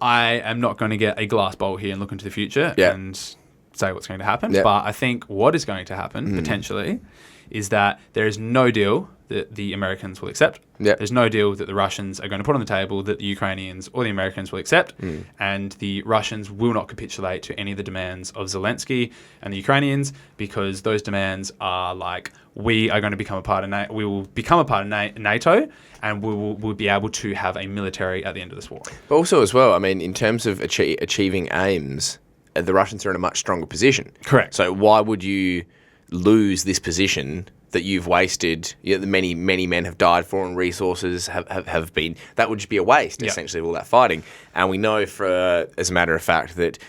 I am not going to get a glass bowl here and look into the future and say what's going to happen. Yeah. But I think what is going to happen, potentially, is that there is no deal that the Americans will accept. Yeah. There's no deal that the Russians are going to put on the table that the Ukrainians or the Americans will accept. And the Russians will not capitulate to any of the demands of Zelensky and the Ukrainians, because those demands are like, we are going to become a part of NATO. We will become a part of NATO, and we'll be able to have a military at the end of this war. But also as well, I mean, in terms of achieving aims, the Russians are in a much stronger position. Correct. So why would you lose this position that you've wasted, many men have died for, and resources have been, that would just be a waste, essentially, of all that fighting. And we know as a matter of fact, that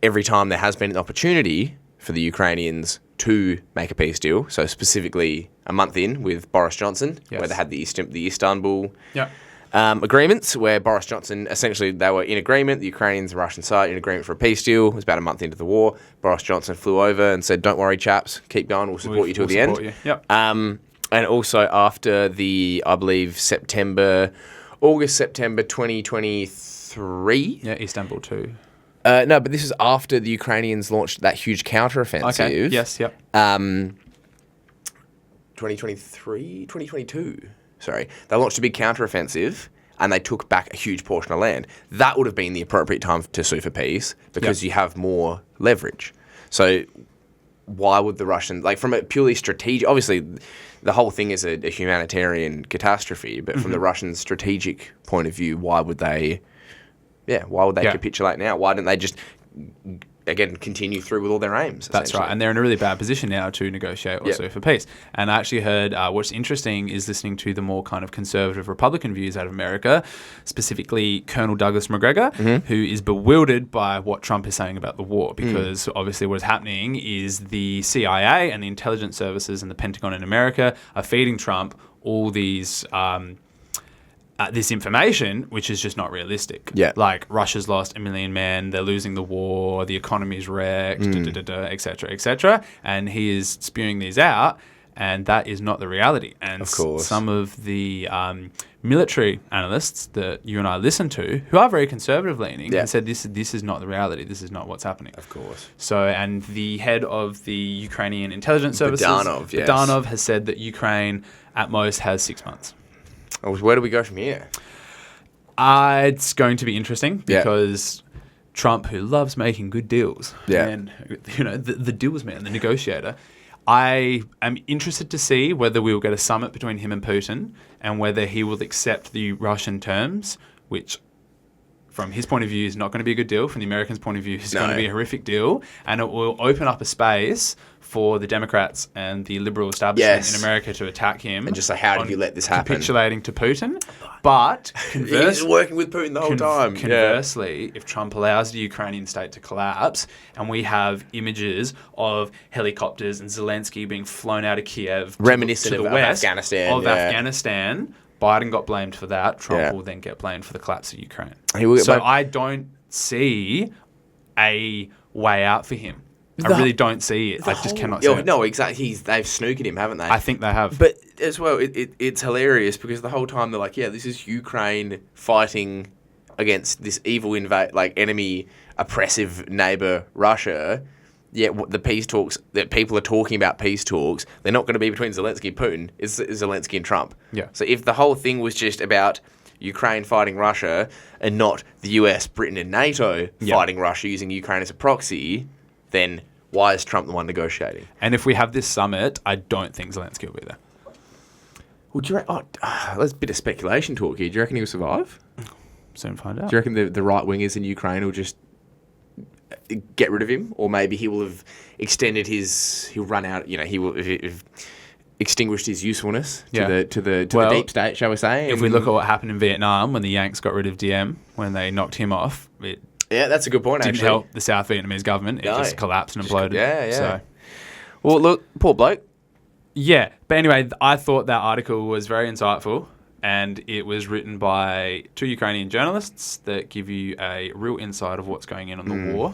every time there has been an opportunity for the Ukrainians to make a peace deal, so specifically a month in with Boris Johnson, Yes. where they had the Istanbul Yeah. agreements, where Boris Johnson, essentially they were in agreement, the Ukrainians, the Russian side, in agreement for a peace deal. It was about a month into the war. Boris Johnson flew over and said, don't worry, chaps, keep going, we'll support you till the end. Yep. And also after the, I believe, August, September 2023. Yeah, Istanbul too. No, but this is after the Ukrainians launched that huge counteroffensive. Okay, yes, yep. 2022. Sorry. They launched a big counteroffensive and they took back a huge portion of land. That would have been the appropriate time to sue for peace because you have more leverage. So why would the Russians, like from a purely strategic, obviously the whole thing is a humanitarian catastrophe, but from the Russians' strategic point of view, why would they capitulate now? Why didn't they just, again, continue through with all their aims? That's right. And they're in a really bad position now to negotiate also for peace. And I actually heard what's interesting is listening to the more kind of conservative Republican views out of America, specifically Colonel Douglas McGregor, who is bewildered by what Trump is saying about the war, because obviously what is happening is the CIA and the intelligence services and the Pentagon in America are feeding Trump all these this information, which is just not realistic. Yeah. Like, Russia's lost 1 million men, they're losing the war, the economy's wrecked, et cetera, et cetera. And he is spewing these out, and that is not the reality. And Of course. some of the military analysts that you and I listen to, who are very conservative-leaning, have said this is not the reality, this is not what's happening. Of course. So, and the head of the Ukrainian intelligence services, Budanov, has said that Ukraine, at most, has 6 months. Where do we go from here? It's going to be interesting because Trump, who loves making good deals, and the deals man, the negotiator, I am interested to see whether we will get a summit between him and Putin and whether he will accept the Russian terms, which from his point of view is not going to be a good deal. From the Americans' point of view, it's going to be a horrific deal, and it will open up a space for the Democrats and the liberal establishment in America to attack him. And just say, how did you let this happen? Capitulating to Putin. But he's working with Putin the whole time. Conversely, if Trump allows the Ukrainian state to collapse and we have images of helicopters and Zelensky being flown out of Kiev reminiscent to the of west Afghanistan. Biden got blamed for that. Trump will then get blamed for the collapse of Ukraine. So I don't see a way out for him. I really don't see it. I just cannot see it. No, exactly. They've snookered him, haven't they? I think they have. But as well, it's hilarious because the whole time they're like, this is Ukraine fighting against this evil enemy, oppressive neighbor, Russia. Yet the peace talks that people are talking about, peace talks, they're not going to be between Zelensky and Putin. It's Zelensky and Trump. Yeah. So if the whole thing was just about Ukraine fighting Russia and not the US, Britain and NATO fighting Russia using Ukraine as a proxy, then why is Trump the one negotiating? And if we have this summit, I don't think Zelensky will be there. Well, do you there's a bit of speculation talk here. Do you reckon he'll survive? Soon find out. Do you reckon the right wingers in Ukraine will just get rid of him? Or maybe he will have extended he'll run out, he will have extinguished his usefulness to the deep state, shall we say? If we look at what happened in Vietnam when the Yanks got rid of Diem, when they knocked him off, it that's a good point, didn't help the South Vietnamese government. It just collapsed and imploded. So. Well, look, poor bloke. Yeah. But anyway, I thought that article was very insightful, and it was written by 2 Ukrainian journalists that give you a real insight of what's going on the war.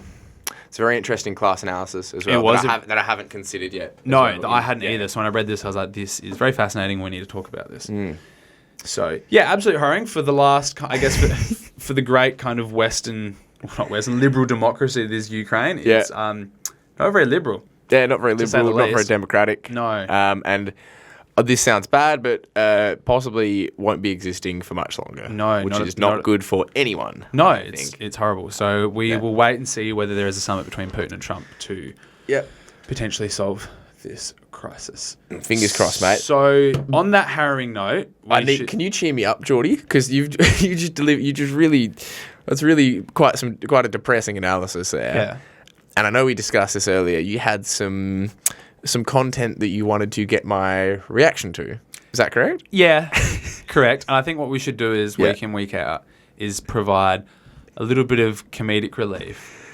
It's a very interesting class analysis as well. It was that I haven't considered yet. No, I hadn't either. So when I read this, I was like, this is very fascinating. We need to talk about this. So, absolute harrowing for the last, I guess, for the great kind of liberal democracy that is Ukraine. It's not very liberal. Yeah, not very liberal, not very democratic. No. And this sounds bad, but possibly won't be existing for much longer. No, which is not good for anyone. No, it's horrible. So we will wait and see whether there is a summit between Putin and Trump to potentially solve this crisis. Fingers crossed, mate. So on that harrowing note, can you cheer me up, Geordie? Because that's really quite a depressing analysis there. Yeah. And I know we discussed this earlier. You had some content that you wanted to get my reaction to. Is that correct? Yeah, correct. And I think what we should do is week in, week out, is provide a little bit of comedic relief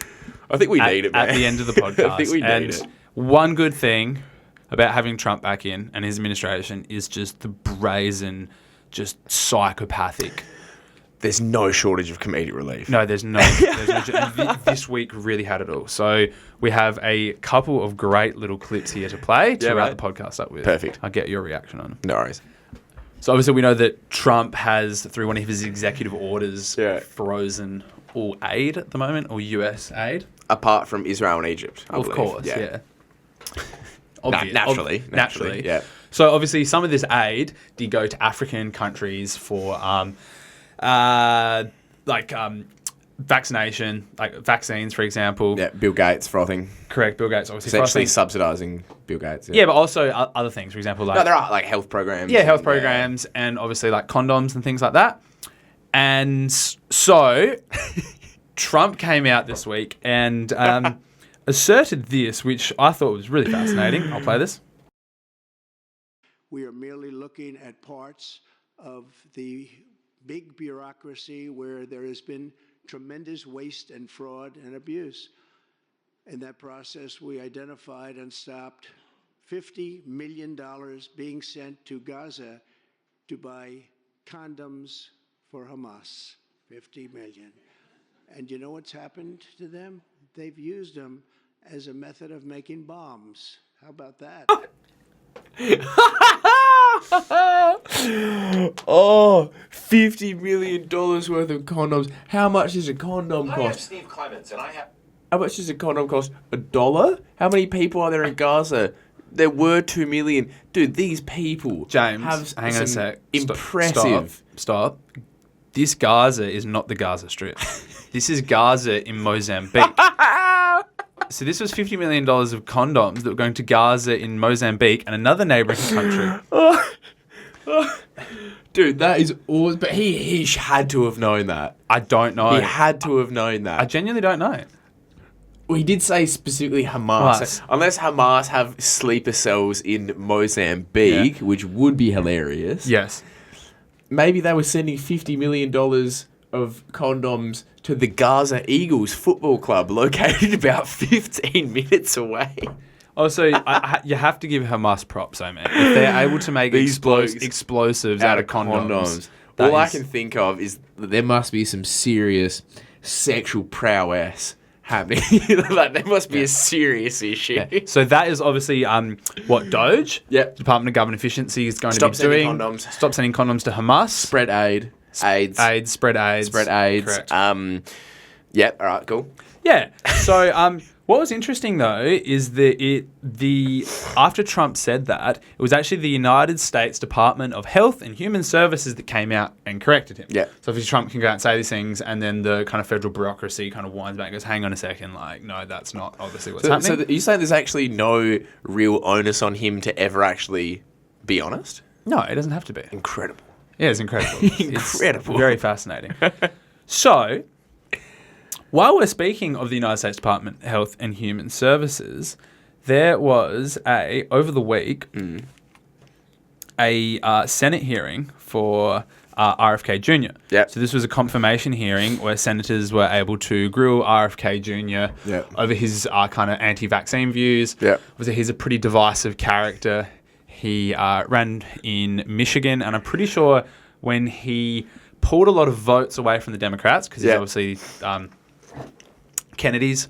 I think we need it, man. At the end of the podcast. I think we need it. One good thing about having Trump back in and his administration is just the brazen, just psychopathic. There's no shortage of comedic relief. No, there's no. And this week really had it all. So we have a couple of great little clips here to play to wrap the podcast up with. Perfect. I'll get your reaction on them. No worries. So obviously we know that Trump has, through one of his executive orders, Yeah. frozen all aid at the moment, or US aid. Apart from Israel and Egypt, I Of believe. course, yeah. Naturally, yeah. So obviously some of this aid did go to African countries for vaccination, like vaccines, for example. Yeah, Bill Gates frothing. Correct, Bill Gates obviously Essentially frothing. subsidising Bill Gates. Yeah, but also other things, for example, like... No, there are like health programs. Yeah, health programs and obviously like condoms and things like that. And so Trump came out this week and asserted this, which I thought was really fascinating. I'll play this. We are merely looking at parts of the big bureaucracy where there has been tremendous waste and fraud and abuse. In that process, we identified and stopped $50 million being sent to Gaza to buy condoms for Hamas. 50 million. And you know what's happened to them? They've used them as a method of making bombs. How about that? Oh, $50 million worth of condoms. How much does a condom cost? Hi, I'm Steve Clements, and I have... How much does a condom cost? $1? How many people are there in Gaza? There were 2 million. Dude, these people James, have hang on a some sec. impressive... Stop. This Gaza is not the Gaza Strip. This is Gaza in Mozambique. So this was $50 million of condoms that were going to Gaza in Mozambique and another neighbouring country. Dude, that is awesome. But he had to have known that. I don't know. He had to have known that. I genuinely don't know. Well, he did say specifically Hamas. Hamas. Unless Hamas have sleeper cells in Mozambique, which would be hilarious. Yes. Maybe they were sending $50 million of condoms to the Gaza Eagles football club located about 15 minutes away. Also, you have to give Hamas props, man. If they're able to make These blokes explosives out of condoms. All I can think of is that there must be some serious sexual prowess happening. Like, there must be a serious issue. Yeah. So that is obviously what Doge, Yep. Department of Government Efficiency, is going Stop to be doing. sending condoms. Stop sending condoms to Hamas. Spread AIDS. Spread AIDS. Correct. Yeah, all right, cool. Yeah. So what was interesting though is that after Trump said that, it was actually the United States Department of Health and Human Services that came out and corrected him. Yeah. So obviously Trump can go out and say these things, and then the kind of federal bureaucracy kind of winds back and goes, "Hang on a second, like, no, that's not obviously what's happening." So you saying there's actually no real onus on him to ever actually be honest? No, it doesn't have to be. Incredible. Yeah, it's incredible. Incredible. It's very fascinating. So, while we're speaking of the United States Department of Health and Human Services, there was over the week, a Senate hearing for RFK Jr. Yep. So this was a confirmation hearing where senators were able to grill RFK Jr. Yep. over his kind of anti-vaccine views. Yep. Obviously, he's a pretty divisive character. He ran in Michigan, and I'm pretty sure when he pulled a lot of votes away from the Democrats, because he's obviously Kennedy's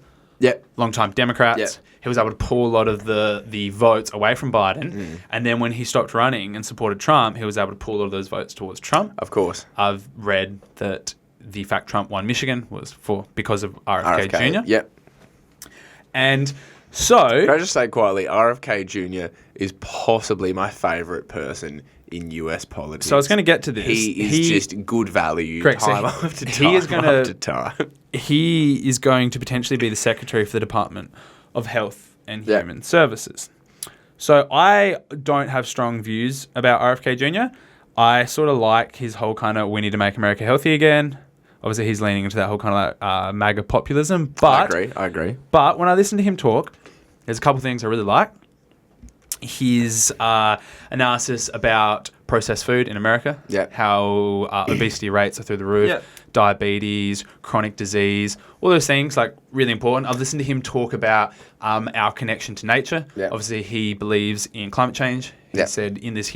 long-time Democrats, he was able to pull a lot of the votes away from Biden. And then when he stopped running and supported Trump, he was able to pull a lot of those votes towards Trump. Of course. I've read that the fact Trump won Michigan was because of RFK Jr. Yep. And so... Can I just say quietly, RFK Jr. is possibly my favourite person in US politics. So I was going to get to this. He is just good value Correct. time So after time he is gonna- after time. He is going to potentially be the secretary for the Department of Health and Human Services. So I don't have strong views about RFK Jr. I sort of like his whole kind of we need to make America healthy again. Obviously, he's leaning into that whole kind of MAGA populism. But I agree. But when I listen to him talk, there's a couple of things I really like. His analysis about processed food in America, Yep. how obesity rates are through the roof, Yep. diabetes, chronic disease, all those things, like really important. I've listened to him talk about our connection to nature. Yep. Obviously, he believes in climate change. He Yep. said in this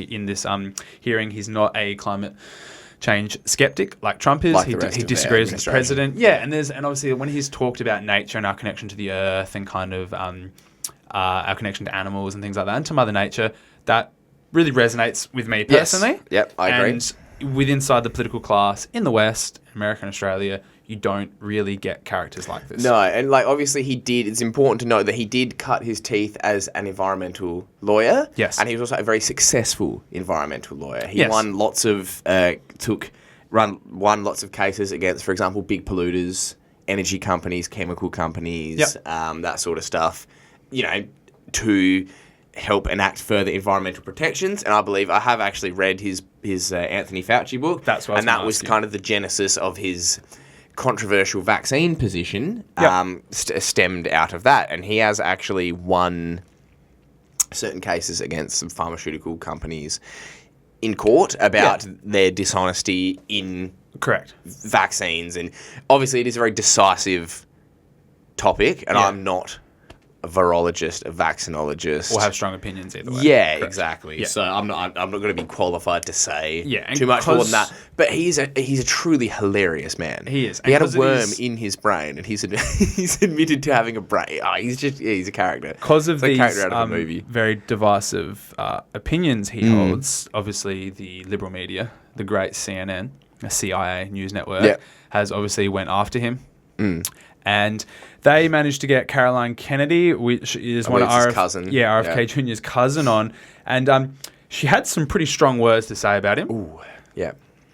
hearing he's not a climate change skeptic like Trump is. Like he the rest of the disagrees with the administration. president. Yeah, and obviously when he's talked about nature and our connection to the earth and kind of our connection to animals and things like that and to Mother Nature, that really resonates with me personally. Yep, I agree. And inside the political class in the West, America and Australia, you don't really get characters like this. No, and like obviously he did. It's important to note that he did cut his teeth as an environmental lawyer. Yes. And he was also a very successful environmental lawyer. He Yes. won lots of won lots of cases against, for example, big polluters, energy companies, chemical companies, Yep. that sort of stuff. You know, to help enact further environmental protections. And I believe I have actually read his Anthony Fauci book. That's what I was and that gonna was ask you. kind of the genesis of his controversial vaccine position. Yep. Stemmed out of that, and he has actually won certain cases against some pharmaceutical companies in court about their dishonesty in Correct. vaccines. And obviously it is a very decisive topic, and Yeah. I'm not a virologist, a vaccinologist. Or have strong opinions either way. Yeah, Correct. exactly. Yeah. So I'm not going to be qualified to say and too much more than 'cause- that. But he's a truly hilarious man. He is. He had a And 'cause it worm is- in his brain, and he's admitted to having a brain. Oh, he's a character. Because of It's a these character out of a movie. very divisive opinions he holds, obviously the liberal media, the great CNN, a CIA news network, Yeah. has obviously went after him. And they managed to get Caroline Kennedy, which is one of his cousin. RFK Yeah. Jr.'s cousin on. And she had some pretty strong words to say about him. Ooh, yeah.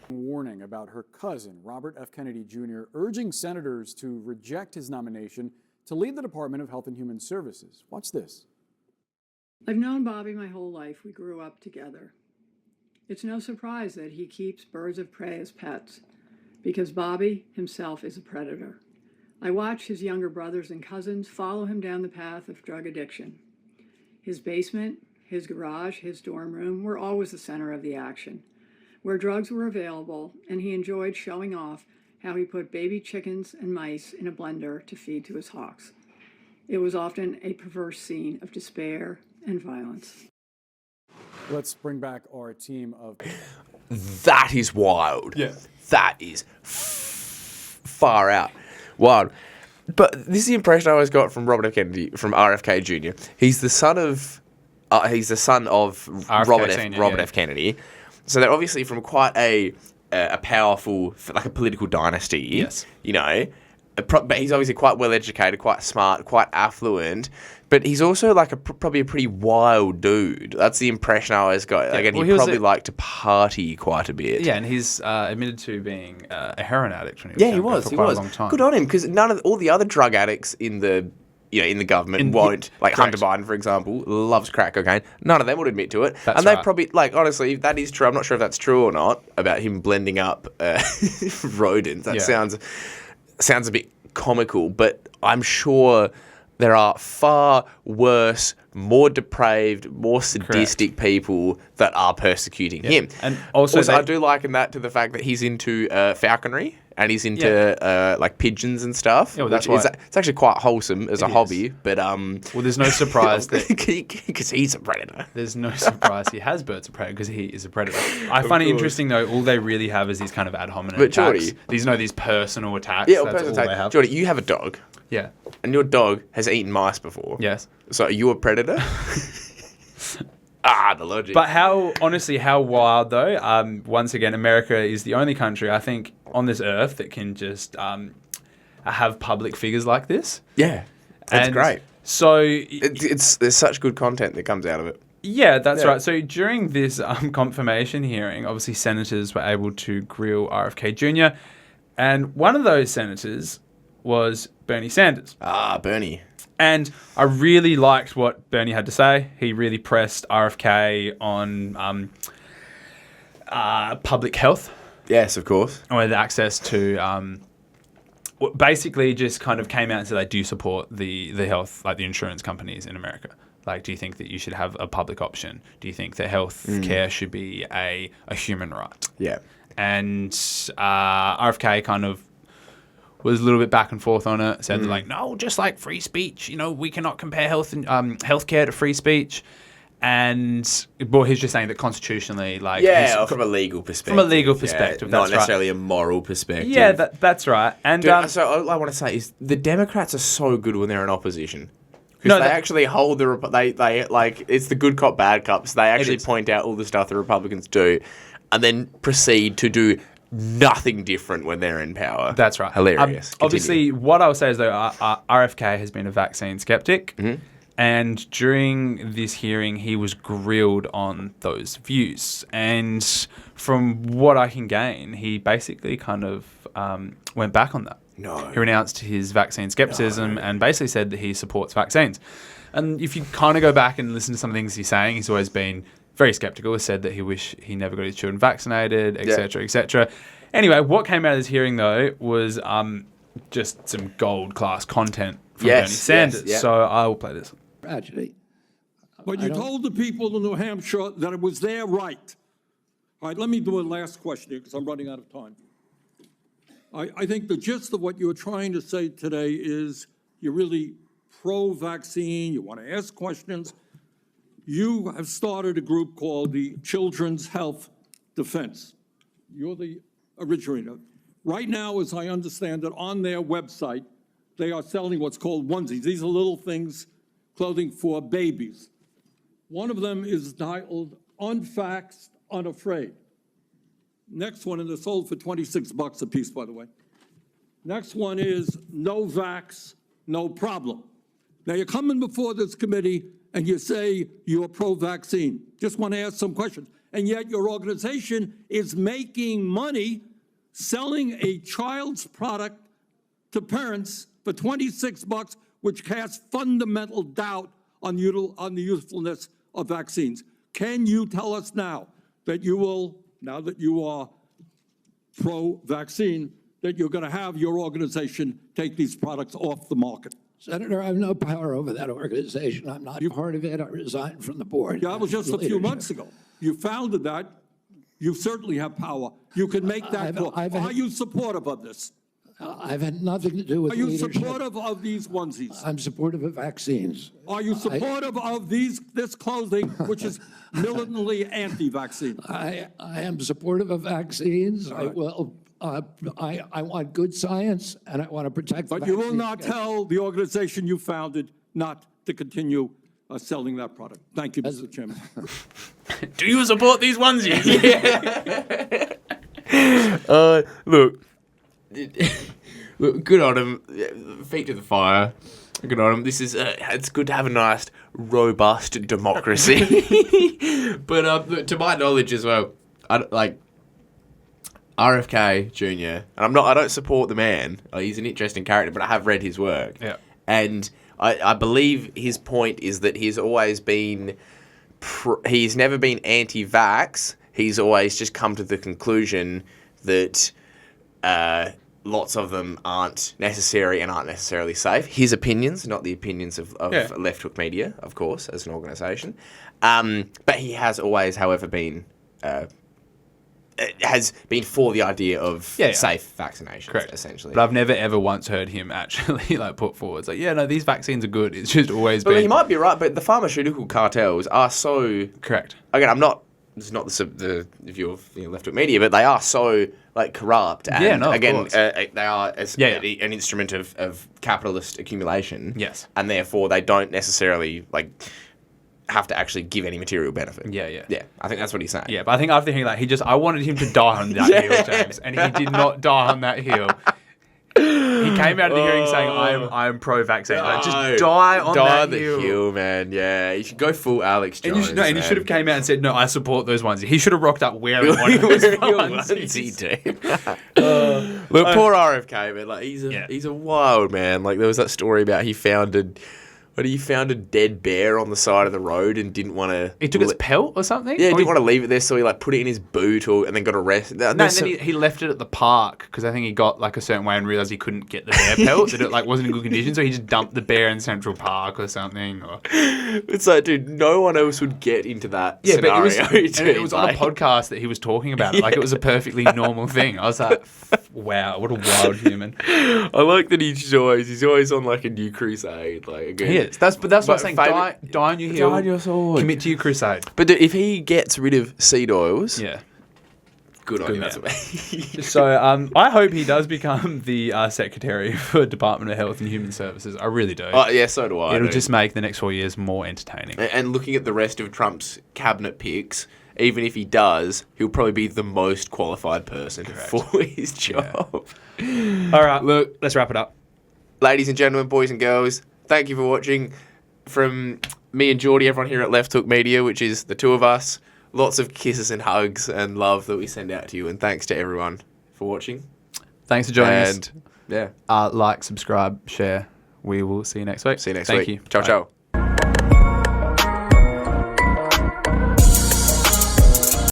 Warning about her cousin, Robert F. Kennedy Jr., urging senators to reject his nomination to lead the Department of Health and Human Services. Watch this. I've known Bobby my whole life. We grew up together. It's no surprise that he keeps birds of prey as pets, because Bobby himself is a predator. I watch his younger brothers and cousins follow him down the path of drug addiction. His basement, his garage, his dorm room were always the center of the action, where drugs were available, and he enjoyed showing off how he put baby chickens and mice in a blender to feed to his hawks. It was often a perverse scene of despair and violence. Let's bring back our team of... That is wild. Yeah. That is far out. Wild. But this is the impression I always got from Robert F. Kennedy, from RFK Jr. He's the son of RFK Robert Senior, F. Kennedy. So they're obviously from quite a powerful, like a political dynasty. Yes. You know, but he's obviously quite well educated, quite smart, quite affluent. But he's also like probably a pretty wild dude. That's the impression I always got. Yeah, Again, well, he he was probably a- liked to party quite a bit. Yeah, and he's admitted to being a heroin addict when he was Yeah, he younger was. for He quite was. a long time. Good on him, because none of all the other drug addicts in the government won't. Like correct. Hunter Biden, for example, loves crack cocaine. None of them would admit to it. That's and they right. probably, like, honestly, if that is true, I'm not sure if that's true or not, about him blending up rodents. That Yeah. sounds a bit comical, but I'm sure there are far worse, more depraved, more sadistic people that are persecuting him. And also I do liken that to the fact that he's into falconry and he's into like pigeons and stuff. Yeah, well, that's which is- why- it's actually quite wholesome as a is. hobby, but Well, there's no surprise that because he's a predator. there's no surprise he has birds of prey because he is a predator. I find it interesting though. All they really have is these kind of ad hominem But attacks. Jordy- These personal attacks. Yeah, that's all person they have. Jordy, you have a dog, Yeah. and your dog has eaten mice before. Yes. So are you a predator? The logic. But how wild though? Once again, America is the only country I think on this earth that can just have public figures like this. yeah, that's And great. So There's such good content that comes out of it. yeah, that's Yeah. right. So during this confirmation hearing, obviously senators were able to grill RFK Jr. And one of those senators was Bernie Sanders. Bernie. And I really liked what Bernie had to say. He really pressed RFK on public health, Yes, of course. with access to basically just kind of came out and said they do support the health, like the insurance companies in America. Like, do you think that you should have a public option? Do you think that health care should be a human right? Yeah. And RFK kind of was a little bit back and forth on it. Said like, no, just like free speech. We cannot compare healthcare to free speech. And he's just saying that constitutionally, like, from a legal perspective. Not necessarily a moral perspective. Yeah, that's right. And so all I want to say is the Democrats are so good when they're in opposition. Because they actually hold they like, it's the good cop, bad cops. They actually point out all the stuff the Republicans do and then proceed to do nothing different when they're in power. That's right. Hilarious. Obviously, what I would say is, though, RFK has been a vaccine skeptic. Mm-hmm. And during this hearing, he was grilled on those views. And from what I can gain, he basically kind of went back on that. No. He renounced his vaccine skepticism and basically said that he supports vaccines. And if you kind of go back and listen to some of the things he's saying, he's always been very skeptical. He said that he wished he never got his children vaccinated, etc., etc. Anyway, what came out of this hearing, though, was just some gold-class content from Bernie Sanders. Yes. So I will play this. Tragedy. But you told the people in New Hampshire that it was their right. All right, let me do a last question here because I'm running out of time. I think the gist of what you're trying to say today is you're really pro-vaccine, you want to ask questions. You have started a group called the Children's Health Defense. You're the originator. Right now, as I understand it, on their website, they are selling what's called onesies. These are little things, clothing for babies. One of them is titled Unvaxxed, Unafraid. Next one, and they're sold for $26 a piece, by the way. Next one is No Vax, No Problem. Now, you're coming before this committee and you say you're pro-vaccine. Just want to ask some questions. And yet your organization is making money selling a child's product to parents for $26, which casts fundamental doubt on the usefulness of vaccines. Can you tell us now that you will, now that you are pro-vaccine, that you're going to have your organization take these products off the market? Senator, I have no power over that organization. I'm not part of it. I resigned from the board. Yeah, that was just a few months ago. You founded that. You certainly have power. You can make that call. Are you supportive of this? I've had nothing to do with leadership. Are you supportive of these onesies? I'm supportive of vaccines. Are you supportive of this clothing, which is militantly anti-vaccine? I am supportive of vaccines. Right. I want good science, and I want to protect the But you will vaccine. not tell the organization you founded not to continue selling that product. Thank you, Mr. Chairman. Do you support these onesies? Look, good on him. Feet to the fire. Good on him. This is it's good to have a nice, robust democracy. But look, to my knowledge as well, RFK Jr. and I don't support the man. He's an interesting character, but I have read his work. Yeah. And I believe his point is that he's always been, he's never been anti-vax. He's always just come to the conclusion that lots of them aren't necessary and aren't necessarily safe. His opinions, not the opinions of Left Hook Media, of course, as an organisation. But he has always, however, been has been for the idea of safe vaccinations, Correct. essentially. But I've never ever once heard him actually put forward. It's like, no, these vaccines are good. It's just always But been. he might be right, but the pharmaceutical cartels are so... Correct. Again, this is not the view of Left Hook Media, but they are so corrupt. And of again, course. they are an instrument of capitalist accumulation. Yes. And therefore, they don't necessarily have to actually give any material benefit. Yeah. I think that's what he's saying. Yeah, but I think after hearing that, I wanted him to die on that hill, James, and he did not die on that hill. He came out of the hearing saying, "I'm pro-vaccine." Just die on that hill. Die the hill, man. Yeah, you should go full Alex Jones. And he should have came out and said, "No, I support those ones." He should have rocked up wearing one of those onesies. Look, poor RFK, man. He's a wild man. There was that story about he founded But he found a dead bear on the side of the road and didn't want to... He took its pelt or something? Yeah, he Or didn't want to leave it there, so he put it in his boot and then got arrested. No, and then he left it at the park because I think he got a certain way and realised he couldn't get the bear pelt, that it wasn't in good condition, so he just dumped the bear in Central Park or something. Or... It's like, dude, no one else would get into that scenario. But it was on a podcast that he was talking about it. It was a perfectly normal thing. I was like, wow, what a wild human. I like that he's always on a new crusade. Again. He is. That's what I'm saying. Die on your heel. Die on your sword. Commit to your crusade. But dude, if he gets rid of seed oils, good on him. That's amazing. So I hope he does become the secretary for Department of Health and Human Services. I really do. Oh yeah, so do I. It'll just make the next 4 years more entertaining. And looking at the rest of Trump's cabinet picks, even if he does, he'll probably be the most qualified person for his job. Yeah. All right, look, let's wrap it up. Ladies and gentlemen, boys and girls, thank you for watching. From me and Geordie, everyone here at Left Hook Media, which is the two of us, lots of kisses and hugs and love that we send out to you. And thanks to everyone for watching. Thanks for joining us. Yeah. Like, subscribe, share. We will see you next week. See you next Thank week. you. Ciao, Bye. ciao.